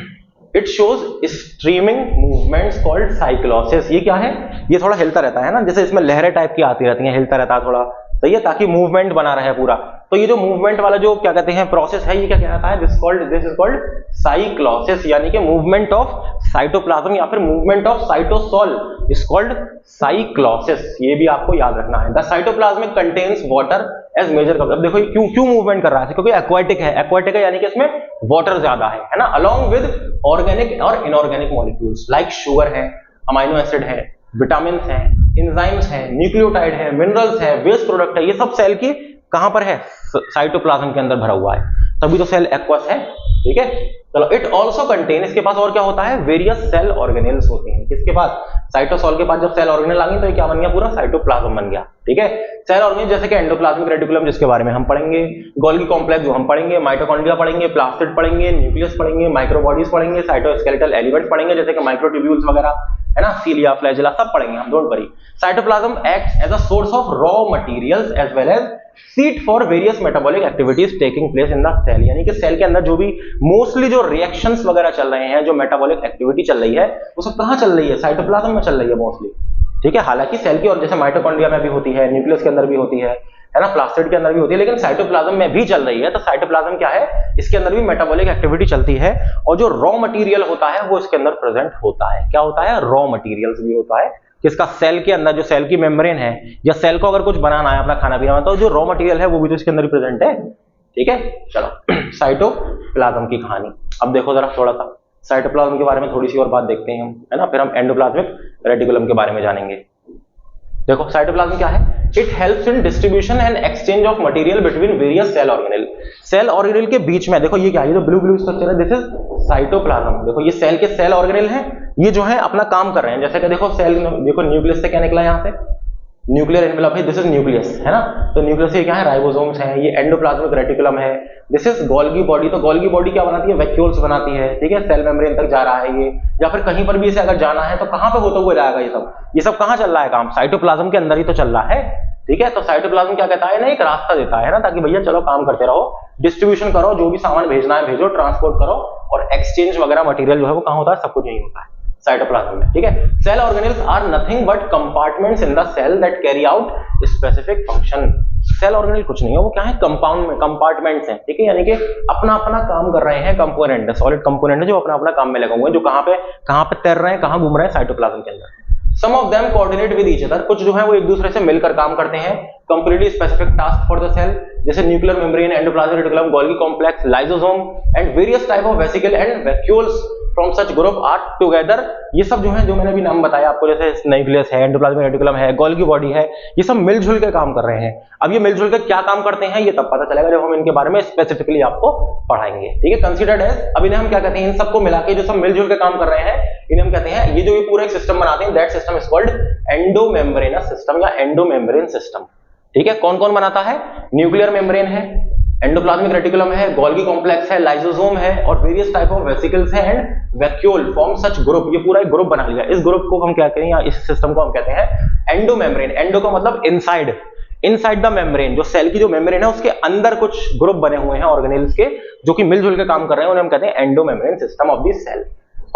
It shows streaming movements called cyclosis. ये क्या है, ये थोड़ा हिलता रहता है ना, जैसे इसमें लहरें टाइप की आती रहती हैं, हिलता रहता है थोड़ा, सही है, ताकि मूवमेंट बना रहे पूरा। तो ये जो मूवमेंट वाला जो क्या कहते हैं प्रोसेस है, ये क्या कहता है, दिस इज कॉल्ड साइक्लोसिस, यानी कि मूवमेंट ऑफ साइटोप्लाज्म या फिर movement of cytosol is called cyclosis. ये भी आपको याद रखना है। The cytoplasmic contains water as major. अब देखो क्यों मूवमेंट कर रहा है, क्योंकि एक्वाटिक है, यानी कि इसमें वाटर ज्यादा है ना, अलोंग विद ऑर्गेनिक और इनऑर्गेनिक मॉलिक्यूल्स लाइक शुगर है, अमाइनो एसिड है, विटामिन है, एंजाइम्स है, न्यूक्लियोटाइड है, मिनरल्स है, वेस्ट प्रोडक्ट है, ये सब सेल की कहां पर है, साइटोप्लाज्म के अंदर भरा हुआ है, तभी तो सेल एक्वस है। ठीक है, चलो इट ऑल्सो कंटेन, इसके पास और क्या होता है, वेरियस सेल ऑर्गेनेल्स होते हैं। किसके पास, साइटोसोल के पास जब सेल ऑर्गेनेल आ गई तो ये क्या बन गया, पूरा साइटोप्लाज्म बन गया। ठीक है, सेल ऑर्गेनेल जैसे कि एंडोप्लाज्मिक रेटिकुलम जिसके बारे में हम पढ़ेंगे, गोल्गी कॉम्प्लेक्स जो हम पढ़ेंगे, माइटोकॉन्ड्रिया पढ़ेंगे, प्लास्टिड पढ़ेंगे, न्यूक्लियस पढ़ेंगे, माइक्रोबॉडीज पढ़ेंगे, साइटोस्केलेटल एलिमेंट्स पढ़ेंगे जैसे कि माइक्रोट्यूब्यूल्स वगैरह, है ना, सीलिया, फ्लैजेला सब पढ़ेंगे हम, don't worry. Cytoplasm acts as a source of raw materials as well as seat for various metabolic activities taking place in the cell, यानी कि सेल के अंदर जो भी मोस्टली जो रिएक्शंस वगैरह चल रहे हैं, जो मेटाबॉलिक एक्टिविटी चल रही है, वो सब कहां चल रही है, साइटोप्लाज्म में चल रही है मोस्टली। ठीक है, हालांकि सेल की और जैसे माइटोकॉन्ड्रिया में भी होती है, न्यूक्लियस के अंदर भी होती है ना, प्लास्टिड के अंदर भी होती है, लेकिन साइटोप्लाज्म में भी चल रही है। तो साइटोप्लाज्म क्या है, इसके अंदर भी मेटाबॉलिक एक्टिविटी चलती है, और जो रॉ मटेरियल होता है वो इसके अंदर प्रेजेंट होता है। क्या होता है, रॉ मटेरियल्स भी होता है, किसका, सेल के अंदर, जो सेल की मेम्ब्रेन है, या सेल को अगर कुछ बनाना है अपना खाना पीना में, तो जो रॉ मटेरियल है वो भी तो इसके अंदर ही प्रेजेंट है। ठीक है, चलो साइटोप्लाज्म की कहानी अब देखो जरा, थोड़ा सा साइटोप्लाज्म के बारे में थोड़ी सी और बात देखते हैं हम, है ना, फिर हम एंडोप्लाज्मिक रेटिकुलम के बारे में जानेंगे। देखो साइटोप्लाज्म क्या है, it helps in distribution and exchange of material between various cell organelle. Cell organelle के बीच में देखो ये क्या है, ये जो ब्लू स्ट्रक्चर है, दिस इज साइटोप्लाज्म। देखो ये सेल के सेल ऑर्गेनेल हैं, ये जो है अपना काम कर रहे हैं, जैसे कि देखो सेल, देखो न्यूक्लियस से क्या निकला यहाँ से, न्यूक्लियर एनवेलप है, दिस इज न्यूक्लियस, है ना, तो न्यूक्लियस से क्या है, राइबोसोम्स है, ये एंडोप्लाज्मिक रेटिकुलम है, दिस इज गोल्गी बॉडी। तो गोल्गी बॉडी क्या बनाती है, वैक्यूल्स बनाती है। ठीक है, सेल मेम्ब्रेन तक जा रहा है ये, या फिर कहीं पर भी इसे अगर जाना है तो कहां पे होता हुआ जाएगा, ये सब कहां चल रहा है काम, साइटोप्लाज्म के अंदर ही तो चल रहा है। ठीक है, तो साइटोप्लाज्म क्या कहता है ना, एक रास्ता देता है ना, ताकि भैया चलो काम करते रहो, डिस्ट्रीब्यूशन करो, जो भी सामान भेजना है भेजो, ट्रांसपोर्ट करो, और एक्सचेंज वगैरह मटेरियल जो है वो कहां होता है, सब कुछ यही होता है साइटोप्लाज्म में। ठीक है, cell organelles are nothing but compartments in the cell that carry out specific function. Cell organelle कुछ नहीं है, वो क्या है, कंपाउंड में कंपार्टमेंट्स हैं, ठीक है, यानी कि अपना अपना काम कर रहे हैं, कंपोनेंट है, सॉलिड कंपोनेंट है जो अपना अपना काम में लगे हुए हैं, जो कहां पे तैर रहे हैं, कहां घूम रहे हैं साइटोप्लाज्म के अंदर। Some of them coordinate with each other, कुछ जो है वो एक दूसरे से मिलकर काम करते हैं, completely specific task for the cell, जैसे nuclear membrane, endoplasmic reticulum, Golgi complex, lysosome and various type of vesicle and vacuoles from such group are together. ये सब जो है, जो मैंने अभी नाम बताया आपको, जैसे न्यूक्लियस है, एंडोप्लाज्मिक रेटिकुलम है, गोल्गी बॉडी है, ये सब मिलजुल के काम कर रहे हैं। अब ये मिलजुल के क्या काम करते हैं ये तब पता चलेगा जब हम इनके बारे में स्पेसिफिकली आपको पढ़ाएंगे, ठीक है। कंसीडर्ड एज, अब इन्हें हम क्या कहते हैं, इन सबको मिला के जो सब मिलजुल के काम कर रहे हैं इन्हें हम कहते हैं, ये जो ये पूरा एक सिस्टम बनाते हैं, that system is called endomembranes system या एंडोमेम्ब्रेन सिस्टम, ठीक है। कौन कौन बनाता है, न्यूक्लियर मेम्ब्रेन है, एंडोप्लाज्मिक रेटिकुलम है, गोल्गी कॉम्प्लेक्स है, लाइसोसोम है और वेरियस टाइप ऑफ वेसिकल्स है and vacuole form such group, ये पूरा एक ग्रुप बना लिया। इस ग्रुप को हम क्या कहते हैं, या इस सिस्टम को हम कहते हैं एंडोमेम्ब्रेन। एंडो का मतलब इनसाइड, इनसाइड द मेम्ब्रेन, जो सेल की जो मेम्ब्रेन है उसके अंदर कुछ ग्रुप बने हुए हैं ऑर्गेनेल्स के, जो कि मिलजुल के काम कर रहे हैं, उन्हें हम कहते हैं endomembrane system of the cell.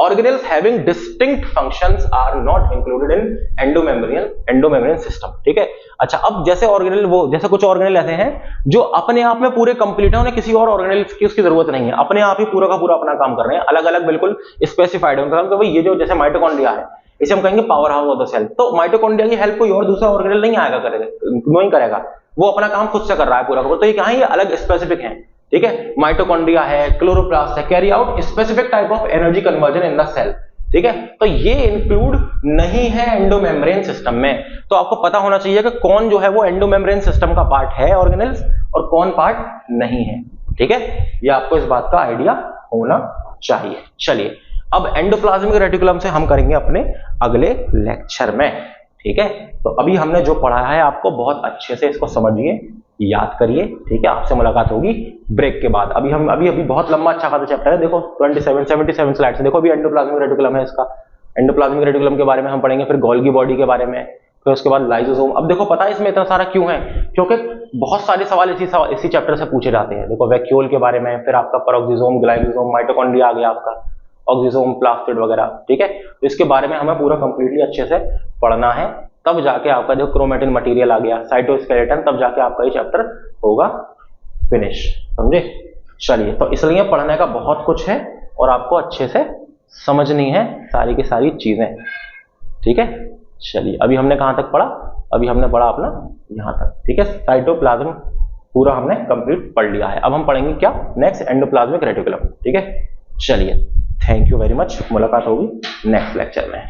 Organelles having distinct functions are not included in endomembrane system, ठीक है। अच्छा, अब जैसे ऑर्गेनेल, वो जैसे कुछ ऑर्गेनेल ऐसे हैं जो अपने आप में पूरे कंप्लीट है, उन्हें किसी और ऑर्गेनेल की उसकी जरूरत नहीं है, अपने आप ही पूरा का पूरा अपना काम कर रहे हैं, अलग अलग बिल्कुल स्पेसिफाइड है उनका। भाई ये जो जैसे माइटोकॉन्ड्रिया है, इसे हम कहेंगे power house of the cell, तो माइटोकॉन्ड्रिया की हेल्प कोई और दूसरा ऑर्गेनेल नहीं आएगा करेगा, नहीं करेगा, वो अपना काम खुद से कर रहा है पूरा का। तो ये क्या है, ये अलग स्पेसिफिक है, ठीक है। माइटोकॉन्ड्रिया है, क्लोरोप्लास्ट है, carry out specific type of energy conversion in the cell, ठीक है। तो ये इंक्लूड नहीं है एंडोमेम्ब्रेन सिस्टम में। तो आपको पता होना चाहिए कि कौन जो है वो एंडोमेम्ब्रेन सिस्टम का पार्ट है ऑर्गेनेल्स और कौन पार्ट नहीं है, ठीक है। ये आपको इस बात का आइडिया होना चाहिए। चलिए, अब एंडोप्लाज्मिक रेटिकुलम से हम करेंगे अपने अगले लेक्चर में, ठीक है। तो अभी हमने जो पढ़ा है आपको बहुत अच्छे से इसको समझिए, याद करिए, ठीक है। आपसे मुलाकात होगी ब्रेक के बाद। अभी बहुत लंबा अच्छा खासा चैप्टर है, देखो 77 स्लाइड से देखो। अभी एंडोप्लाज्मिक रेटिकुलम है, इसका एंडोप्लाज्मिक रेटिकुलम के बारे में हम पढ़ेंगे, फिर गोल्गी बॉडी के बारे में, फिर उसके बाद लाइसोसोम। अब देखो, पता है इसमें इतना सारा क्यों है, क्योंकि बहुत सारे सवाल इसी चैप्टर से पूछे जाते हैं। देखो वैक्यूल के बारे में, फिर आपका पेरोक्सिसोम, ग्लाइकोसोम, माइटोकॉन्ड्रिया आ गया आपका, ऑक्सिसोम, प्लास्टिड वगैरह, ठीक है। तो इसके बारे में हमें पूरा कंप्लीटली अच्छे से पढ़ना है, तब जाके आपका जो क्रोमेटिन मटेरियल आ गया, साइटोस्केलेटन, तब जाके आपका ये चैप्टर होगा फिनिश, समझे। चलिए, तो इसलिए पढ़ने का बहुत कुछ है और आपको अच्छे से समझनी है सारी की सारी चीजें, ठीक है। चलिए, अभी हमने कहां तक पढ़ा, अभी हमने पढ़ा अपना यहां तक, ठीक है। साइटोप्लाज्म पूरा हमने कंप्लीट पढ़ लिया है। अब हम पढ़ेंगे क्या, नेक्स्ट एंडोप्लाज्मिक रेटिकुलम, ठीक है। चलिए, थैंक यू वेरी मच, मुलाकात होगी नेक्स्ट लेक्चर में।